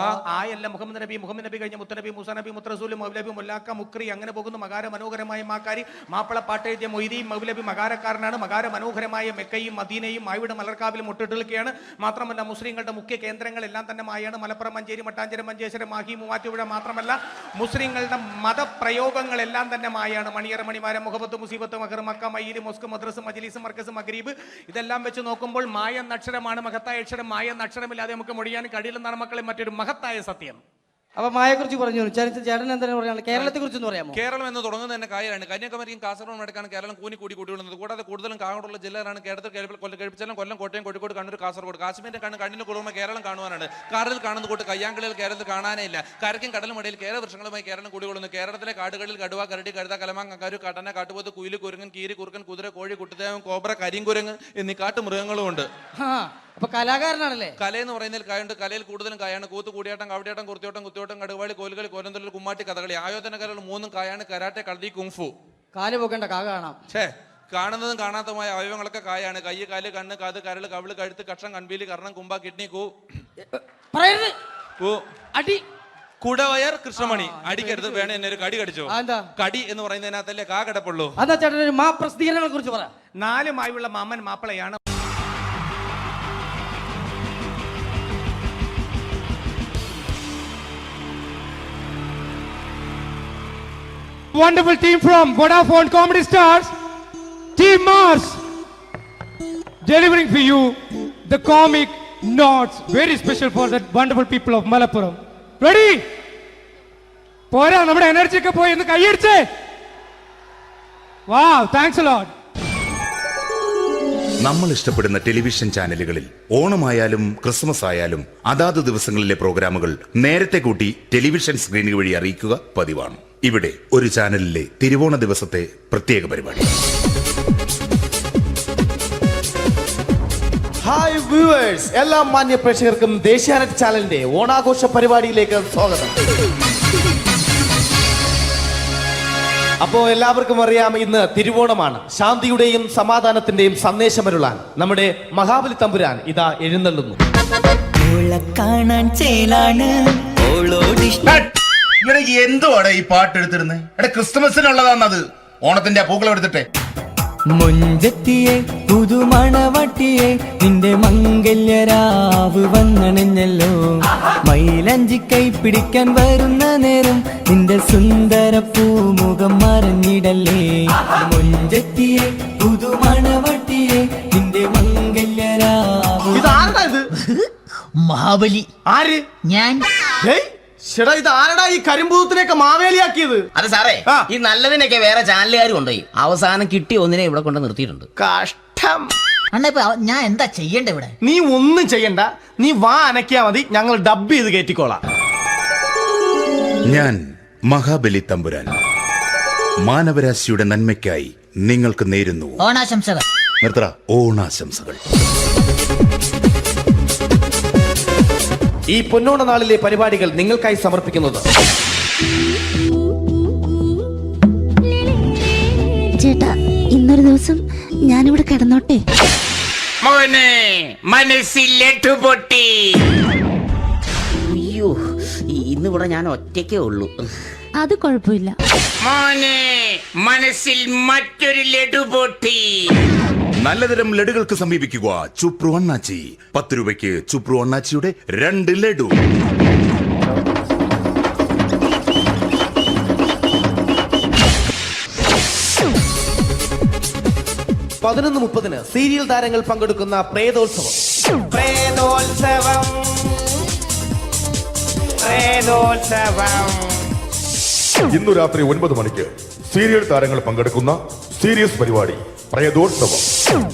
ആയല്ല മുഹമ്മദ് നബി, മുഹമ്മദ് നബി കഴിഞ്ഞ മുത്തനബി, മൂസ നബി, മുത്തറസൂല്, മൗലബി, മുല്ലാക്ക, മുക്രി, അങ്ങനെ പോകുന്നു. മകാര മനോഹരമായ മാക്കാരി, മാപ്പിള പാട്ടെഴുതിയ മൊയ്തീൻ മൗലബി മകാരക്കാരനാണ്. മകാര മനോഹരമായ മെക്കയും മദീനയും മായുടെ മലർക്കാവിലും മുട്ടിട്ടിരിക്കുകയാണ്. മാത്രമല്ല മുസ്ലിങ്ങളുടെ മുഖ്യ കേന്ദ്രങ്ങളെല്ലാം തന്നെ മായാണ്. മലപ്പുറം, മഞ്ചേരി, മട്ടാഞ്ചേരി, മഞ്ചേശ്വരം, മാഹി, മൂവാറ്റുപുഴ. മാത്രമല്ല മുസ്ലിങ്ങളുടെ മതപ്രയോഗങ്ങളെല്ലാം തന്നെ മായാണ്. മണിയറ, മണിമാരം, മുഹബത്ത്, മുസീബത്ത്, മഹർ, മക്ക, മയ്യിൽ, മൊസ്ക്, മദ്രസ്, മജ്ലിസ്, മർക്കസ്, മഗ്രീബ്, ഇതെല്ലാം വെച്ച് നോക്കുമ്പോൾ മായ എന്ന അക്ഷരമാണ് മഹത്തായ അക്ഷരം. മായ എന്ന അക്ഷരമില്ലാതെ നമുക്ക് മൊഴിയാൻ കഴിയില്ലെന്നാണ് മക്കളെ മറ്റൊരു മഹത്തായ സത്യം. അപ്പൊ മായെക്കുറിച്ച് പറഞ്ഞു. ചേട്ടൻ എന്താണ് പറയാനുള്ളത്? കേരളത്തെ കുറിച്ച് പറയാമോ? കേരളം എന്ന് തുടങ്ങുന്നത് തന്നെ കായാണ്. കന്യാകുമാരിയും കാസർഗോഡ് നടക്കാണ് കേരളം കൂടി കൂടിവിടുന്നത്. കൂടാതെ കൂടുതലും കാകോടുള്ള ജില്ലകളാണ് കേരളത്തിൽ. കഴിപ്പിച്ചാലും കൊല്ലം, കോട്ടയം, കോഴിക്കോട്, കണ്ണൂർ, കാസർഗോഡ്. കാശ്മീരിന്റെ കണ്ണിന് കുളിർമ കേരളം കാണുവാനാണ്. കാറിൽ കാണുന്ന കൂട്ട് കയ്യാങ്കളിൽ കേരളത്തിൽ കാണാനേ ഇല്ല. കരയ്ക്കും കടലും ഇടയിൽ കേരള വൃക്ഷങ്ങളുമായി കേരളം കൂടികൊള്ളുന്നു. കേരളത്തിലെ കാടുകളിൽ കടുവ, കരടി, കഴുത, കലമാങ്ങ, കരു, കടന, കാട്ടുപോത്ത്, കുയില്, കുരങ്ങൻ, കീരി, കുറുക്കൻ, കുതിര, കോഴി, കുട്ടിദേവൻ, കോബ്ര, കരിങ്കുരങ്ങ് എന്നീ കാട്ടുമൃഗങ്ങളും ഉണ്ട്. അപ്പൊ കലാകാരനാണല്ലേ? കലയെന്ന് പറയുന്നതിൽ കായുണ്ട്. കലയിൽ കൂടുതലും കായാണ്. കൂത്ത്, കൂടിയാട്ടം, കവടിയാട്ടം, കുർത്തിയോട്ടം, കുത്തിയോട്ടം, കടുവാളി, കോലുകളി, കോലന്തൊല്ലൽ, കുമ്മാട്ടി, കഥകളി. ആയോധന കലകൾ 3 കായാണ്. കരാട്ടെ, കളരി, കുങ്ഫു. കാല് പോക്കേണ്ട കാ കാണാം. കാണുന്നതും കാണാത്തതുമായ അവയവങ്ങളൊക്കെ കായാണ്. കൈ, കാല്, കണ്ണ്, കാത്, കരള്, കവിള്, കഴുത്ത്, കക്ഷം, കൺപീലി, കർണം, കുമ്പ, കിഡ്നി, അടി, കുടവയർ, കൃഷ്ണമണി. അടിക്കരുത്, വേണേ എന്നെ ഒരു കടി കടിച്ചോ. കടി എന്ന് പറയുന്നതിനകത്തല്ലേ കാ കിടപ്പുള്ളൂ. അതാ ചേട്ടൻ ഒരു മാ പ്രസിദ്ധീകരണങ്ങളെ കുറിച്ച് പറ. 4 മായുള്ള മാമൻ മാപ്പിളയാണ്. Wonderful team from Vodafone Comedy Stars, Team Mars, delivering for you the comic notes, very special for the wonderful people of Malappuram. Ready? പോരാ, നമ്മുടെ എനർജി ഒക്കെ പോയി ഒന്ന് കൈയടിച്ചേ. Wow, thanks a lot. നമ്മൾ ഇഷ്ടപ്പെടുന്ന ടെലിവിഷൻ ചാനലുകളിൽ ഓണമായാലും ക്രിസ്മസ് ആയാലും അതാത് ദിവസങ്ങളിലെ പ്രോഗ്രാമുകൾ നേരത്തെ കൂട്ടി ടെലിവിഷൻ സ്ക്രീനുകൾ വഴി അറിയിക്കുക പതിവാണ്. ഇവിടെ ഒരു ചാനലിലെ തിരുവോണ ദിവസത്തെ പ്രത്യേക പരിപാടി. ഹായ് വ്യൂവേഴ്സ്, എല്ലാ മാന്യ പ്രേക്ഷകർക്കും ദേശീയാനെറ്റ് ചാനലിന്റെ ഓണാഘോഷ പരിപാടിയിലേക്ക് സ്വാഗതം. അപ്പോൾ എല്ലാവർക്കും അറിയാം, ഇന്ന് തിരുവോണമാണ്. ശാന്തിയുടെയും സമാധാനത്തിന്റെയും സന്ദേശമരുളാൻ നമ്മുടെ മഹാബലി തമ്പുരാൻ ഇതാ എഴുന്നള്ളുന്നു. എന്തുവാടാ ഈ പാട്ട് എടുത്തിരുന്നത്? എടാ, ക്രിസ്മസിനുള്ളതാണത്. ഓണത്തിന്റെ പൂക്കളം എടുത്തിട്ടെ. മുഞ്ചത്തിയെ പുതുമണവട്ടിയെ നിന്റെ മംഗല്യരാവ് വന്നണഞ്ഞല്ലോ. മൈലഞ്ചി കൈ പിടിക്കാൻ വരുന്ന നേരം നിന്റെ സുന്ദര പൂമുഖം മറഞ്ഞിടല്ലേ. മുഞ്ചത്തിയെ പുതുമണവട്ടിയെ നിന്റെ മംഗല്യരാവ്. ഇതാരടാ ഇത്? മഹാബലി. ആര്? ഞാൻ. ചേട്ടാ, ഇത് ആരടാ ഈ കരിമ്പൂത്തിനെയൊക്കെ മാവേലിയാക്കിയത്? അതെ സാറേ, ഈ നല്ലതിനൊക്കെ വേറെ ചാനലുകാർ കൊണ്ടുപോയി അവസാനം കിട്ടി ഒന്നിനെ ഇവിടെ കൊണ്ട് നിർത്തിയിട്ടുണ്ട്. കഷ്ടം. ഞാൻ എന്താ ചെയ്യണ്ട ഇവിടെ? നീ ഒന്നും ചെയ്യണ്ട, നീ വാ അനക്കിയാ മതി, ഞങ്ങൾ ഡബ് ചെയ്ത് കയറ്റിക്കോളാം. ഞാൻ മഹാബലി തമ്പുരാൻ മാനവരാശിയുടെ നന്മയ്ക്കായി നിങ്ങൾക്ക് നേരുന്നു ഓണാശംസകൾ. നിർത്തറ, ഓണാശംസകൾ. ഈ പൊന്നോണ നാളിലെ പരിപാടികൾ നിങ്ങൾക്കായി സമർപ്പിക്കുന്നത് ചേട്ടാ, ഇന്നൊരു ദിവസം ഞാനിവിടെ കിടന്നോട്ടെ. മോനെ മനസ്സിലെട്ടു പൊട്ടി. അയ്യോ, ഇന്നിവിടെ ഞാൻ ഒറ്റയ്ക്കേ ഉള്ളൂ. അത് കുഴപ്പമില്ല. മോനെ മനസ്സിൽ മറ്റൊരു ലഡു പൊട്ടി. നല്ലതരം ലഡുകൾക്ക് സമീപിക്കുക ചുപ്രു അണ്ണാച്ചി. 10 രൂപയ്ക്ക് ചുപ്രു അണ്ണാച്ചിയുടെ 2 ലഡു. പതിനൊന്ന് 30 സീരിയൽ താരങ്ങൾ പങ്കെടുക്കുന്ന പ്രേതോത്സവം. ഇന്നു രാത്രി 9 മണിക്ക് സീരിയൽ താരങ്ങൾ പങ്കെടുക്കുന്ന സീരിയസ് പരിപാടി പ്രേതോത്സവം.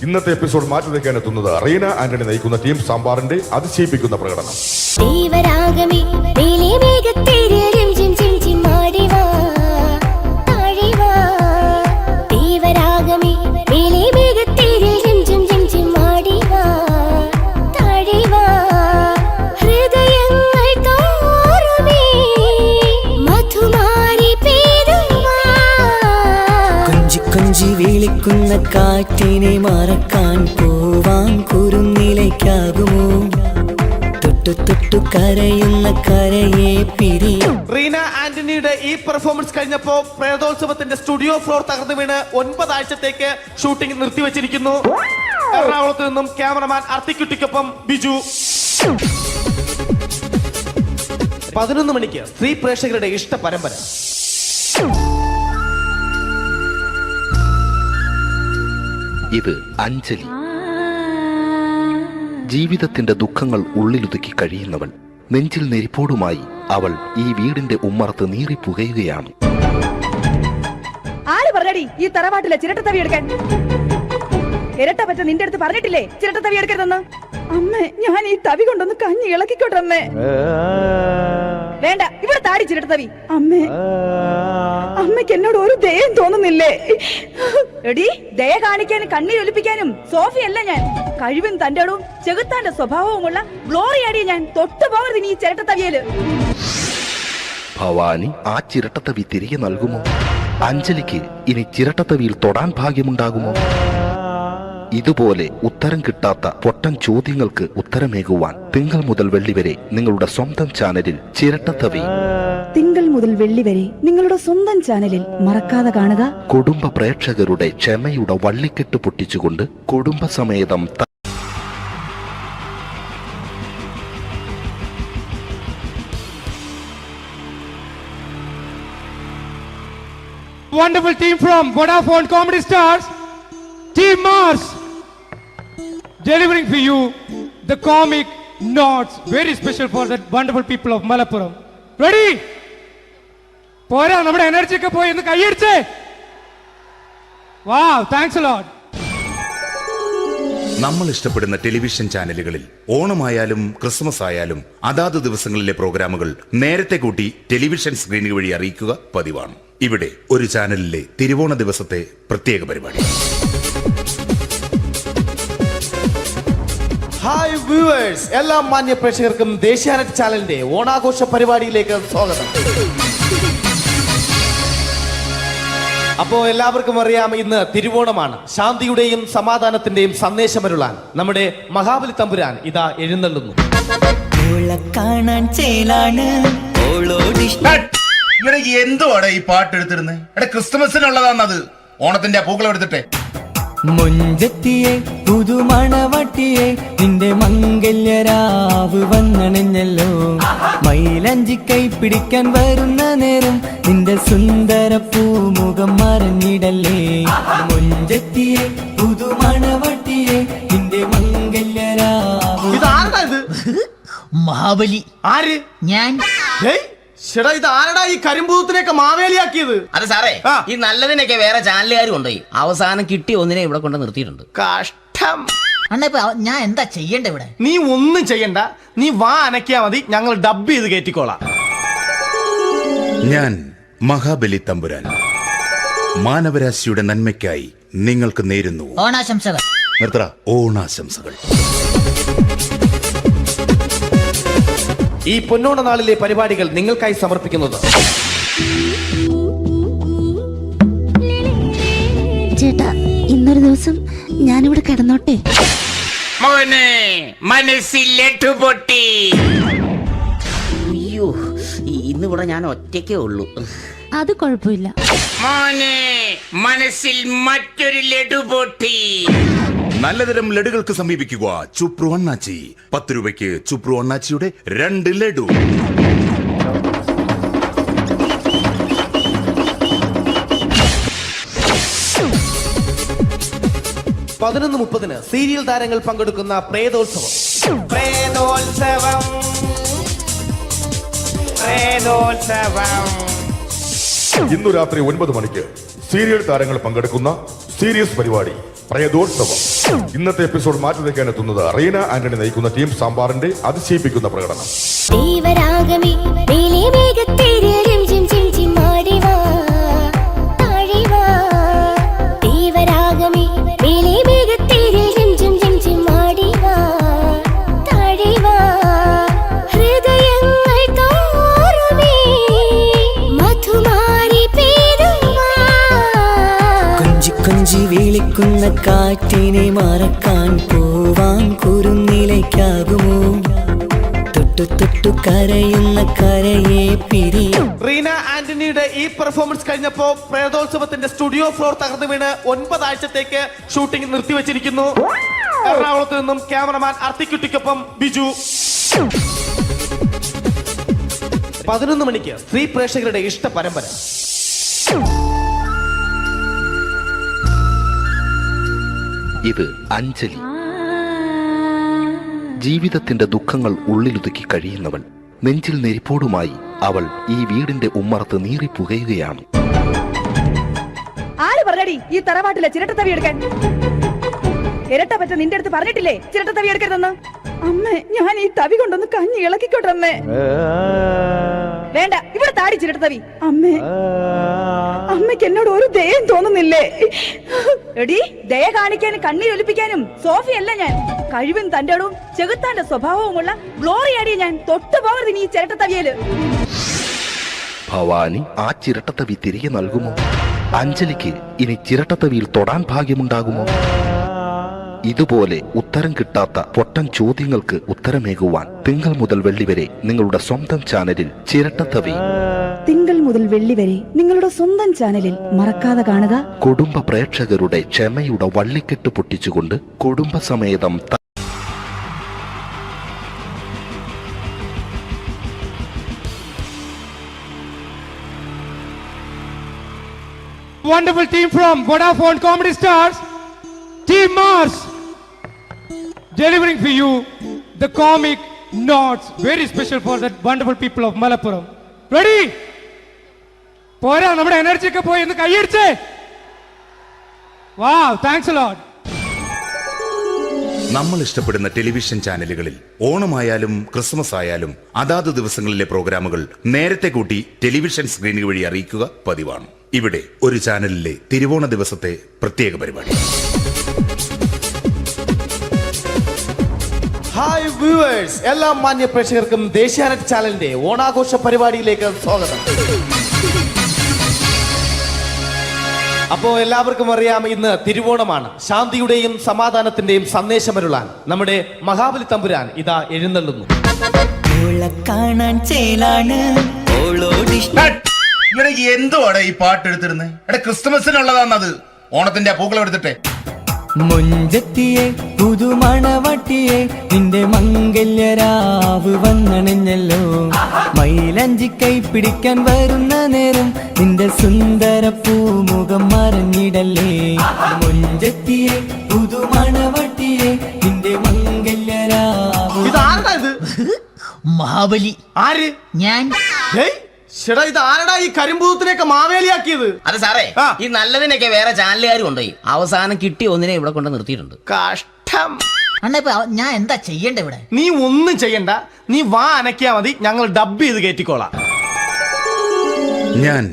ഇന്നത്തെ എപ്പിസോഡ് മാറ്റി വയ്ക്കാൻ എത്തുന്നത് റീന ആന്റണി നയിക്കുന്ന ടീം സാമ്പാറിന്റെ അതിശയിപ്പിക്കുന്ന പ്രകടനം. വിളിക്കുന്ന കാറ്റിനെ മറക്കാൻ പോവാൻ കുറുനിലയ്ക്കാകുമോ? തൊട്ടു തൊട്ടു കരയുന്ന കരയെ പിരിയും. റീന ആന്റണിയുടെ ഈ പെർഫോമൻസ് കഴിഞ്ഞപ്പോ പ്രേതോത്സവത്തിന്റെ സ്റ്റുഡിയോ ഫ്ലോർ തകർന്നു വീണ് 9 ആഴ്ചത്തേക്ക് ഷൂട്ടിംഗ് നിർത്തിവെച്ചിരിക്കുന്നു. എറണാകുളത്ത് നിന്നും ക്യാമറമാൻ അർത്തിക്കുട്ടിക്കൊപ്പം ബിജു. 11 മണിക്ക് സ്ത്രീ പ്രേക്ഷകരുടെ ഇഷ്ട പരമ്പര. ഇത് അഞ്ജലി. ജീവിതത്തിന്റെ ദുഃഖങ്ങൾ ഉള്ളിലൊതുക്കി കഴിയുന്നവൾ. നെഞ്ചിൽ നെരിപ്പോടുമായി അവൾ ഈ വീടിന്റെ ഉമ്മറത്ത് നീറിപ്പുകയുകയാണ്. ആര് പറഞ്ഞടി ഈ തറവാട്ടിലെ ചിരട്ടത്തവി എടുക്കാൻ? ഇരട്ട പറ്റ നിന്റെ അടുത്ത് പറഞ്ഞിട്ടില്ലേ ചിരട്ടത്തവി എടുക്കരുതെന്ന്? അമ്മേ, ഞാൻ ഈ തവി കൊണ്ടൊന്ന് കഞ്ഞി ഇളക്കിക്കോട്ടെ അമ്മേ. വേണ്ട, ഇവിടെ താടി ചിരട്ടത്തവി. അമ്മേ, അമ്മയ്ക്ക് എന്നോട് ഒരു ദയം തോന്നുന്നില്ലേ? എടി, ദയ കാണിക്കാനും കണ്ണീരൊലിപ്പിക്കാനും സോഫിയല്ല ഞാൻ. കഴിവും തന്റെ ഇടവും ചെകുത്താന്റെ സ്വഭാവവുമുള്ള ഗ്ലോറി ആടിയ ഞാൻ. തൊട്ടു പോകരുത് ഇനി ഈ ചിരട്ടത്തവിയല്. ഭവാനി ആ ചിരട്ടത്തവി തിരികെ നൽകുമോ? അഞ്ജലിക്ക് ഇനി ചിരട്ടത്തവിയിൽ തൊടാൻ ഭാഗ്യമുണ്ടാകുമോ? ഇതുപോലെ ഉത്തരം കിട്ടാത്ത പൊട്ടൻ ചോദ്യങ്ങൾക്ക് ഉത്തരമേകുവാൻ തിങ്കൾ മുതൽ വെള്ളി വരെ നിങ്ങളുടെ സ്വന്തം ചാനലിൽ ചിരട്ടത്തവി. തിങ്കൾ മുതൽ വെള്ളി വരെ നിങ്ങളുടെ സ്വന്തം ചാനലിൽ മറക്കാതെ കാണുക. കുടുംബ പ്രേക്ഷകരുടെ ക്ഷമയുടെ വള്ളിക്കെട്ട് പൊട്ടിച്ചുകൊണ്ട് കുടുംബസമേതം wonderful team from Vodafone Comedy Stars, Team Mars, delivering for you the comic notes, very special for the wonderful people of Malappuram. Ready? പോരാ, നമ്മുടെ എനർജി ഒക്കെ പോയി ഒന്ന് കൈയടിച്ചേ. Wow, thanks a lot. നമ്മൾ ഇഷ്ടപ്പെടുന്ന ടെലിവിഷൻ ചാനലുകളിൽ ഓണമായാലും ക്രിസ്മസ് ആയാലും അതാത് ദിവസങ്ങളിലെ പ്രോഗ്രാമുകൾ നേരത്തെ കൂട്ടി ടെലിവിഷൻ സ്ക്രീനുകൾ വഴി അറിയിക്കുക പതിവാണ്. ഇവിടെ ഒരു ചാനലിലെ തിരുവോണ ദിവസത്തെ പ്രത്യേക പരിപാടി. ഹായ് വ്യൂവേഴ്സ്, എല്ലാ മാന്യ പ്രേക്ഷകർക്കും ദേശീയാനെറ്റ് ചാനലിന്റെ ഓണാഘോഷ പരിപാടിയിലേക്ക് സ്വാഗതം. അപ്പോ എല്ലാവർക്കും അറിയാം, ഇന്ന് തിരുവോണമാണ്. ശാന്തിയുടെയും സമാധാനത്തിന്റെയും സന്ദേശമരുളാൻ നമ്മുടെ മഹാബലി തമ്പുരാൻ ഇതാ എഴുന്നള്ളുന്നു. എന്തുവാടാ ഈ പാട്ട് എടുത്തിരുന്നത്? എടാ, ക്രിസ്മസിനുള്ളതാണത്. ഓണത്തിന്റെ പൂക്കളം എടുത്തിട്ടെ. മുഞ്ചത്തിയെ പുതുമണവട്ടിയെ നിന്റെ മംഗല്യരാവ് വന്നണഞ്ഞല്ലോ. മൈലഞ്ചി കൈ പിടിക്കാൻ വരുന്ന നേരം നിന്റെ സുന്ദര പൂമുഖം മറഞ്ഞിടല്ലേ. മുഞ്ചത്തിയെ പുതുമണവട്ടിയെ നിന്റെ മംഗല്യരാവ്. ഇതാരടാ ഇത്? മഹാബലി. ആര്? ഞാൻ. ചേട്ടാ, ഇത് ആരടാ ഈ കരിമ്പൂത്തിനെയൊക്കെ മാവേലിയാക്കിയത്? അത് സാറേ, ഈ നല്ലതിനൊക്കെ വേറെ ചാനലുകാർ കൊണ്ടുപോയി അവസാനം കിട്ടി ഒന്നിനെ ഇവിടെ കൊണ്ട് നിർത്തിയിട്ടുണ്ട്. കഷ്ടം. അണ്ണ ഇപ്പൊ ഞാൻ എന്താ ചെയ്യണ്ട ഇവിടെ? നീ ഒന്നും ചെയ്യണ്ട, നീ വാ അനക്കിയാ മതി, ഞങ്ങൾ ഡബ് ചെയ്ത് കയറ്റിക്കോളാം. ഞാൻ മഹാബലി തമ്പുരാൻ മാനവരാശിയുടെ നന്മയ്ക്കായി നിങ്ങൾക്ക് നേരുന്നു ഓണാശംസകൾ. നിർത്തറ. ഓണാശംസകൾ. ഈ പൊന്നോണ നാളിലെ പരിപാടികൾ നിങ്ങൾക്കായി സമർപ്പിക്കുന്നത് ചേട്ടാ, ഇന്നൊരു ദിവസം ഞാനിവിടെ കിടന്നോട്ടെ. മോനെ മനസ്സിലെട്ടു പൊട്ടി. അയ്യോ, ഇന്നിവിടെ ഞാൻ ഒറ്റയ്ക്കേ ഉള്ളൂ. അത് കുഴപ്പമില്ല. മോനെ മനസ്സിൽ മറ്റൊരു ലഡു പൊട്ടി. നല്ലതരം ലഡുകൾക്ക് സമീപിക്കുക ചുപ്രു അണ്ണാച്ചി. 10 രൂപയ്ക്ക് ചുപ്രു അണ്ണാച്ചിയുടെ 2 ലഡു. (11:30) സീരിയൽ താരങ്ങൾ പങ്കെടുക്കുന്ന പ്രേതോത്സവം. ഇന്നു രാത്രി 9 മണിക്ക് സീരിയൽ താരങ്ങൾ പങ്കെടുക്കുന്ന സീരിയസ് പരിപാടി പ്രേതോത്സവം. ഇന്നത്തെ എപ്പിസോഡ് മാറ്റി വയ്ക്കാൻ എത്തുന്നത് റീന ആന്റണി നയിക്കുന്ന ടീം സാമ്പാറിന്റെ അതിശയിപ്പിക്കുന്ന പ്രകടനം. വിളിക്കുന്ന കാറ്റിനെ മറക്കാൻ പോവാൻ കുറുനിലയ്ക്കാകുമോ? തൊട്ടു തൊട്ടു കരയുന്ന കരയെ പിരിയും. റീന ആന്റണിയുടെ ഈ പെർഫോമൻസ് കഴിഞ്ഞപ്പോ പ്രേതോത്സവത്തിന്റെ സ്റ്റുഡിയോ ഫ്ലോർ തകർന്നു വീണ് 9 ആഴ്ചത്തേക്ക് ഷൂട്ടിംഗ് നിർത്തിവെച്ചിരിക്കുന്നു. എറണാകുളത്ത് നിന്നും ക്യാമറമാൻ അർത്തിക്കുട്ടിക്കൊപ്പം ബിജു. 11 മണിക്ക് സ്ത്രീ പ്രേക്ഷകരുടെ ഇഷ്ട പരമ്പര. ഇത് അഞ്ജലി. ജീവിതത്തിന്റെ ദുഃഖങ്ങൾ ഉള്ളിലൊതുക്കി കഴിയുന്നവൾ. നെഞ്ചിൽ നെരിപ്പോടുമായി അവൾ ഈ വീടിന്റെ ഉമ്മറത്ത് നീറിപ്പുകയുകയാണ്. ആര് പറഞ്ഞടി ഈ തറവാട്ടിലെ ചിരട്ടത്തവി എടുക്കാൻ? ഇരട്ട പറ്റ നിന്റെ അടുത്ത് പറഞ്ഞിട്ടില്ലേ ചിരട്ടത്തവി എടുക്കരുതെന്ന്? അമ്മേ, ഞാൻ ഈ തവി കൊണ്ടൊന്ന് കഞ്ഞി ഇളക്കിക്കോട്ടെ അമ്മേ. വേണ്ട, ഇവിടെ താടി ചിരട്ടത്തവി. അമ്മേ, അമ്മയ്ക്ക് എന്നോട് ഒരു ദയം തോന്നുന്നില്ലേ? എടി, ദയ കാണിക്കാനും കണ്ണീരൊലിപ്പിക്കാനും സോഫിയല്ല ഞാൻ. കഴിവും തന്റെ ഇടവും ചെകുത്താന്റെ സ്വഭാവവുമുള്ള ഗ്ലോറിയാടി ഞാൻ. തൊട്ടുപോകരുത് നീ ചിരട്ടത്തവിയല്. ഭവാനി ആ ചിരട്ടത്തവി തിരികെ നൽകുമോ? അഞ്ജലിക്ക് ഇനി ചിരട്ടത്തവിയിൽ തൊടാൻ ഭാഗ്യമുണ്ടാകുമോ? ഇതുപോലെ ഉത്തരം കിട്ടാത്ത പൊട്ടൻ ചോദ്യങ്ങൾക്ക് ഉത്തരമേകുവാൻ തിങ്കൾ മുതൽ വെള്ളി വരെ നിങ്ങളുടെ സ്വന്തം ചാനലിൽ ചിരട്ടത്തവി. തിങ്കൾ മുതൽ വെള്ളി വരെ നിങ്ങളുടെ സ്വന്തം ചാനലിൽ മറക്കാതെ കാണുക. കുടുംബ പ്രേക്ഷകരുടെ ക്ഷമയുടെ വള്ളിക്കെട്ട് പൊട്ടിച്ചുകൊണ്ട് കുടുംബസമേതം wonderful team from Vodafone Comedy Stars, Team Mars, delivering for you the comic notes, very special for the wonderful people of Malappuram. Ready? പോരാ, നമ്മുടെ എനർജി ഒക്കെ പോയി ഒന്ന് കൈയടിച്ചേ. Wow, thanks a lot. നമ്മൾ ഇഷ്ടപ്പെടുന്ന ടെലിവിഷൻ ചാനലുകളിൽ ഓണമായാലും ക്രിസ്മസ് ആയാലും അതാത് ദിവസങ്ങളിലെ പ്രോഗ്രാമുകൾ നേരത്തെ കൂട്ടി ടെലിവിഷൻ സ്ക്രീനുകൾ വഴി അറിയിക്കുക പതിവാണ്. ഇവിടെ ഒരു ചാനലിലെ തിരുവോണ ദിവസത്തെ പ്രത്യേക പരിപാടി. ഹായ് വ്യൂവേഴ്സ്, എല്ലാ മാന്യ പ്രേക്ഷകർക്കും ദേശീയാനെറ്റ് ചാനലിന്റെ ഓണാഘോഷ പരിപാടിയിലേക്ക് സ്വാഗതം. അപ്പോ എല്ലാവർക്കും അറിയാം, ഇന്ന് തിരുവോണമാണ്. ശാന്തിയുടെയും സമാധാനത്തിന്റെയും സന്ദേശമരുളാൻ നമ്മുടെ മഹാബലി തമ്പുരാൻ ഇതാ എഴുന്നള്ളുന്നു. എന്തുവാണ് ഈ പാട്ട് എടുത്തിരുന്നത്? ക്രിസ്മസിനുള്ളതാണത്. ഓണത്തിന്റെ പൂക്കളം എടുത്തിട്ടെ. മുഞ്ചത്തിയെ പുതുമണവട്ടിയെ നിന്റെ മംഗല്യരാവ് വന്നണഞ്ഞല്ലോ. മൈലഞ്ചി കൈ പിടിക്കാൻ വരുന്ന നേരം നിന്റെ സുന്ദര പൂമുഖം മറഞ്ഞിടല്ലേ. മുഞ്ചത്തിയെ പുതുമണവട്ടിയെ നിന്റെ മംഗല്യരാവ്. ഇതാരടാ ഇത്? മഹാബലി. ആര്? ഞാൻ. ചേട്ടാ, ഇത് ആരടാ ഈ കരിമ്പൂത്തിനെയൊക്കെ മാവേലിയാക്കിയത്? അത് സാറേ, ഈ നല്ലതിനൊക്കെ വേറെ ചാനലുകാർ കൊണ്ടുപോയി അവസാനം കിട്ടി ഒന്നിനെ ഇവിടെ കൊണ്ട് നിർത്തിയിട്ടുണ്ട്. കഷ്ടം. അണ്ണ ഇപ്പൊ ഞാൻ എന്താ ചെയ്യണ്ട ഇവിടെ? നീ ഒന്നും ചെയ്യണ്ട, നീ വാ അനക്കിയാ മതി, ഞങ്ങൾ ഡബ് ചെയ്ത് കയറ്റിക്കോളാം. ഞാൻ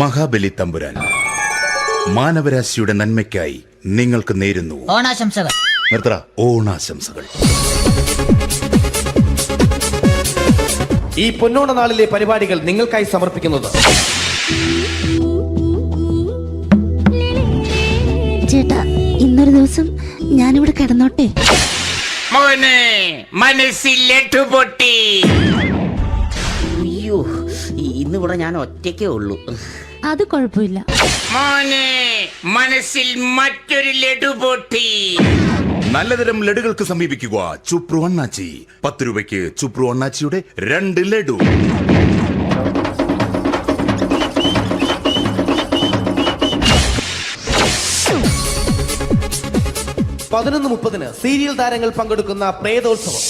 മഹാബലി തമ്പുരാൻ മാനവരാശിയുടെ നന്മയ്ക്കായി നിങ്ങൾക്ക് നേരുന്നു ഓണാശംസകൾ. നിർത്തറ. ഓണാശംസകൾ. ഈ പൊന്നോണ നാളിലെ പരിപാടികൾ നിങ്ങൾക്കായി സമർപ്പിക്കുന്നത് ചേട്ടാ, ഇന്നൊരു ദിവസം ഞാനിവിടെ കിടന്നോട്ടെ. മോനെ മനസ്സിലെട്ടു പൊട്ടി. അയ്യോ, ഇന്നിവിടെ ഞാൻ ഒറ്റയ്ക്കേ ഉള്ളൂ. അത് കുഴപ്പമില്ല. മോനെ മനസ്സിൽ മറ്റൊരു ലഡു പൊട്ടി. നല്ലതരം ലഡുകൾക്ക് സമീപിക്കുക ചുപ്രു അണ്ണാച്ചി. 10 രൂപയ്ക്ക് ചുപ്രു അണ്ണാച്ചിയുടെ 2 ലഡു. (11:30) സീരിയൽ താരങ്ങൾ പങ്കെടുക്കുന്ന പ്രേതോത്സവം.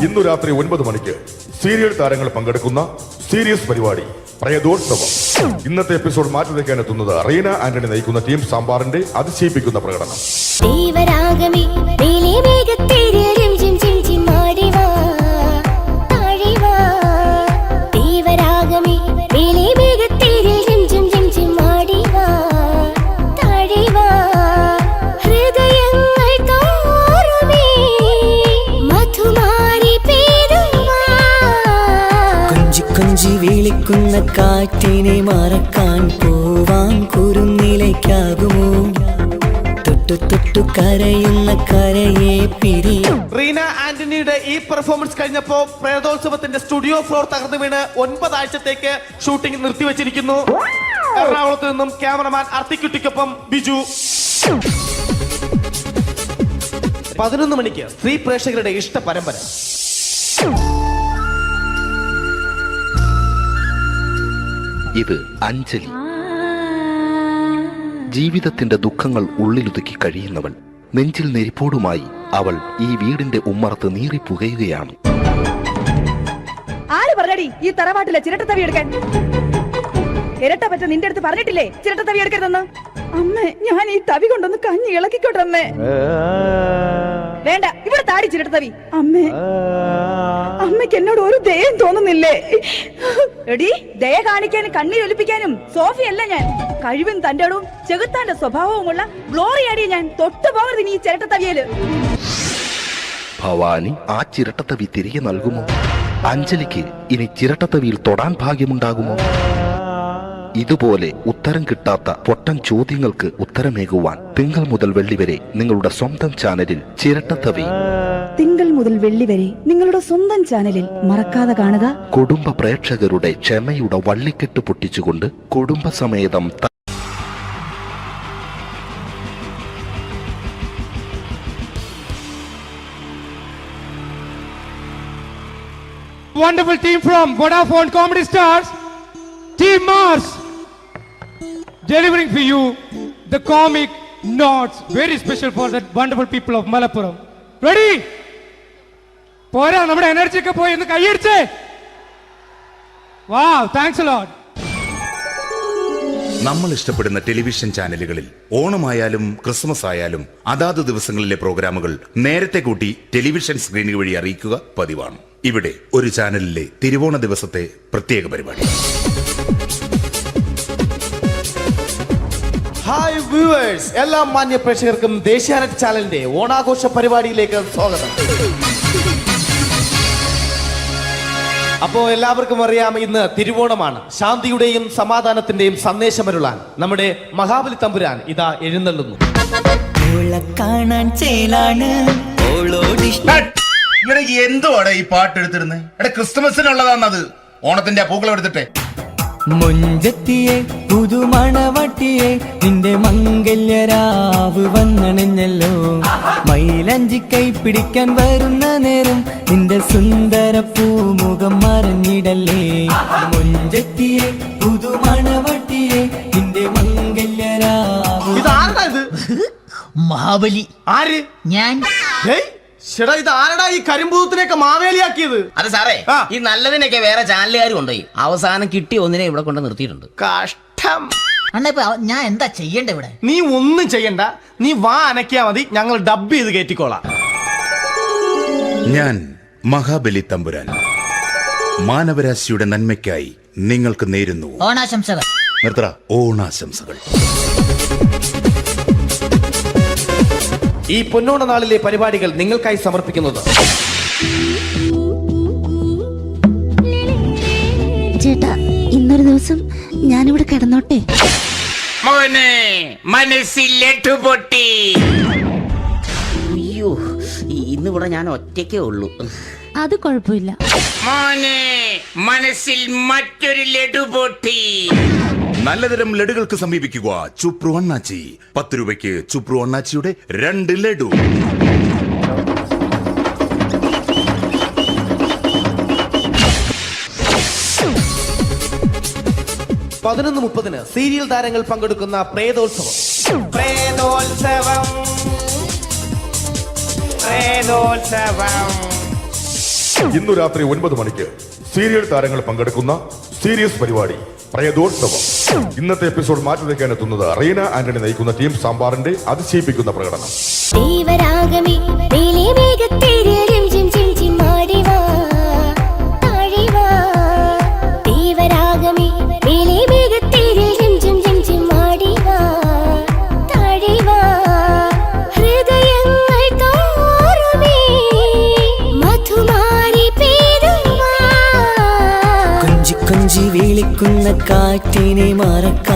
ഇന്നു രാത്രി 9 മണിക്ക് സീരിയൽ താരങ്ങൾ പങ്കെടുക്കുന്ന സീരിയസ് പരിപാടി പ്രേതോത്സവം. ഇന്നത്തെ എപ്പിസോഡ് മാറ്റി വയ്ക്കാൻ എത്തുന്നത് റീന ആന്റണി നയിക്കുന്ന ടീം സാമ്പാറിന്റെ അതിശയിപ്പിക്കുന്ന പ്രകടനം. വിളിക്കുന്ന കാറ്റിനെ മറക്കാൻ പോവാൻ കുറുനിലയ്ക്കാകുമോ? തൊട്ടു തൊട്ടു കരയുന്ന കരയെ പിരിയും. റീന ആന്റണിയുടെ ഈ പെർഫോമൻസ് കഴിഞ്ഞപ്പോ പ്രേതോത്സവത്തിന്റെ സ്റ്റുഡിയോ ഫ്ലോർ തകർന്നു വീണ് 9 ആഴ്ചത്തേക്ക് ഷൂട്ടിംഗ് നിർത്തിവെച്ചിരിക്കുന്നു. എറണാകുളത്ത് നിന്നും ക്യാമറമാൻ അർത്തിക്കുട്ടിക്കൊപ്പം ബിജു. 11 മണിക്ക് സ്ത്രീ പ്രേക്ഷകരുടെ ഇഷ്ട പരമ്പര. ഇത് അഞ്ജലി. ജീവിതത്തിന്റെ ദുഃഖങ്ങൾ ഉള്ളിലുതുക്കി കഴിയുന്നവൾ. നെഞ്ചിൽ നെരിപ്പോടുമായി അവൾ ഈ വീടിന്റെ ഉമ്മറത്ത് നീറിപ്പുകയുകയാണ്. ആര് പറഞ്ഞടി ഈ തറവാട്ടിലെ ചിരട്ടത്തവി എടുക്കാൻ? ഇരട്ട പറ്റ നിന്റെ അടുത്ത് പറഞ്ഞിട്ടില്ലേ ചിരട്ടത്തവി എടുക്കരുതെന്ന്? അമ്മേ, ഞാൻ ഈ തവി കൊണ്ടൊന്ന് കഞ്ഞി ഇളക്കിക്കോട്ടെ അമ്മേ. വേണ്ട, ഇവിടെ താടി ചിരട്ടത്തവി. അമ്മേ, അമ്മയ്ക്ക് എന്നോട് ഒരു ദയം തോന്നുന്നില്ലേ? എടി, ദയ കാണിക്കാനും കണ്ണീരൊലിപ്പിക്കാനും സോഫിയല്ല ഞാൻ. കഴിവും തന്റെ ഇടവും ചെകുത്താന്റെ സ്വഭാവവുമുള്ള ഗ്ലോറിയാടിയ ഞാൻ. തൊട്ടുപോകരുത് നീ ചിരട്ടത്തവിയല്. ഭവാനി ആ ചിരട്ടത്തവി തിരികെ നൽകുമോ? അഞ്ജലിക്ക് ഇനി ചിരട്ടത്തവിയിൽ തൊടാൻ ഭാഗ്യമുണ്ടാകുമോ? ഇതുപോലെ ഉത്തരം കിട്ടാത്ത പൊട്ടൻ ചോദ്യങ്ങൾക്ക് ഉത്തരമേകുവാൻ തിങ്കൾ മുതൽ വെള്ളി വരെ നിങ്ങളുടെ സ്വന്തം ചാനലിൽ ചിരട്ടത്തവി. തിങ്കൾ മുതൽ വെള്ളി വരെ നിങ്ങളുടെ സ്വന്തം ചാനലിൽ മറക്കാതെ കാണുക. കുടുംബ പ്രേക്ഷകരുടെ ക്ഷമയുടെ വള്ളിക്കെട്ട് പൊട്ടിച്ചുകൊണ്ട് കുടുംബസമേതം wonderful team from Vodafone Comedy Stars, Team Mars, delivering for you the comic notes, very special for the wonderful people of Malappuram. Ready? പോരാ, നമ്മുടെ എനർജി ഒക്കെ പോയി ഒന്ന് കൈയടിച്ചേ. Wow, thanks a lot. നമ്മൾ ഇഷ്ടപ്പെടുന്ന ടെലിവിഷൻ ചാനലുകളിൽ ഓണമായാലും ക്രിസ്മസ് ആയാലും അതാത് ദിവസങ്ങളിലെ പ്രോഗ്രാമുകൾ നേരത്തെ കൂട്ടി ടെലിവിഷൻ സ്ക്രീനുകൾ വഴി അറിയിക്കുക പതിവാണ്. ഇവിടെ ഒരു ചാനലിലെ തിരുവോണ ദിവസത്തെ പ്രത്യേക പരിപാടി. ഹായ് വ്യൂവേഴ്സ്, എല്ലാ മാന്യ പ്രേക്ഷകർക്കും ദേശീയാനെറ്റ് ചാനലിന്റെ ഓണാഘോഷ പരിപാടിയിലേക്ക് സ്വാഗതം. അപ്പോ എല്ലാവർക്കും അറിയാം, ഇന്ന് തിരുവോണമാണ്. ശാന്തിയുടെയും സമാധാനത്തിന്റെയും സന്ദേശമരുളാൻ നമ്മുടെ മഹാബലി തമ്പുരാൻ ഇതാ എഴുന്നള്ളുന്നു. എന്തുവാടെ ഈ പാട്ട് എടുത്തിരുന്നത്? ക്രിസ്മസിനുള്ളതാണത്. ഓണത്തിന്റെ പൂക്കളം എടുത്തിട്ടെ. മുഞ്ചത്തിയെ പുതുമണവട്ടിയെ നിന്റെ മംഗല്യരാവ് വന്നണഞ്ഞല്ലോ. മൈലഞ്ചി കൈ പിടിക്കാൻ വരുന്ന നേരം നിന്റെ സുന്ദര പൂമുഖം മറഞ്ഞിടല്ലേ. മുഞ്ചത്തിയെ പുതുമണവട്ടിയെ നിന്റെ മംഗല്യരാവ്. ഇതാരത്? മഹാബലി. ആര്? ഞാൻ. ചേട്ടാ, ഇത് ആരടാ ഈ കരിമ്പൂത്തിനെയൊക്കെ മാവേലിയാക്കിയത്? അത് സാറേ, ഈ നല്ലതിനൊക്കെ വേറെ ചാനലുകാർ കൊണ്ടുപോയി അവസാനം കിട്ടി ഒന്നിനെ ഇവിടെ കൊണ്ട് നിർത്തിയിട്ടുണ്ട്. കഷ്ടം. അണ്ണാ ഞാൻ എന്താ ചെയ്യണ്ടേ ഇവിടെ? നീ ഒന്നും ചെയ്യണ്ട, നീ വാ അനക്കിയാ മതി, ഞങ്ങൾ ഡബ് ചെയ്ത് കയറ്റിക്കോളാം. ഞാൻ മഹാബലി തമ്പുരാൻ മാനവരാശിയുടെ നന്മയ്ക്കായി നിങ്ങൾക്ക് നേരുന്നു ഓണാശംസകൾ. നിർത്തറ. ഓണാശംസകൾ. ഈ പൊന്നോണ നാളിലെ പരിപാടികൾ നിങ്ങൾക്കായി സമർപ്പിക്കുന്നത് ചേട്ടാ, ഇന്നൊരു ദിവസം ഞാനിവിടെ കിടന്നോട്ടെ. മോനെ മനസ്സിലെട്ടു പൊട്ടി. അയ്യോ, ഇന്നിവിടെ ഞാൻ ഒറ്റയ്ക്കേ ഉള്ളൂ. അത് കുഴപ്പമില്ല. മോനെ മനസ്സിൽ മറ്റൊരു ലഡു പൊട്ടി. നല്ലതരം ലഡുകൾക്ക് സമീപിക്കുക ചുപ്രു അണ്ണാച്ചി. 10 രൂപയ്ക്ക് ചുപ്രു അണ്ണാച്ചിയുടെ 2 ലഡു. (11:30) സീരിയൽ താരങ്ങൾ പങ്കെടുക്കുന്ന പ്രേതോത്സവം. ഇന്നു രാത്രി 9 മണിക്ക് സീരിയൽ താരങ്ങൾ പങ്കെടുക്കുന്ന സീരിയസ് പരിപാടി പ്രേതോത്സവം. ഇന്നത്തെ എപ്പിസോഡ് മാറ്റി വയ്ക്കാൻ എത്തുന്നത് റീന ആന്റണി നയിക്കുന്ന ടീം സാമ്പാറിന്റെ അതിശയിപ്പിക്കുന്ന പ്രകടനം. കൊഞ്ചി വിളിക്കുന്ന കാറ്റിനെ മറക്ക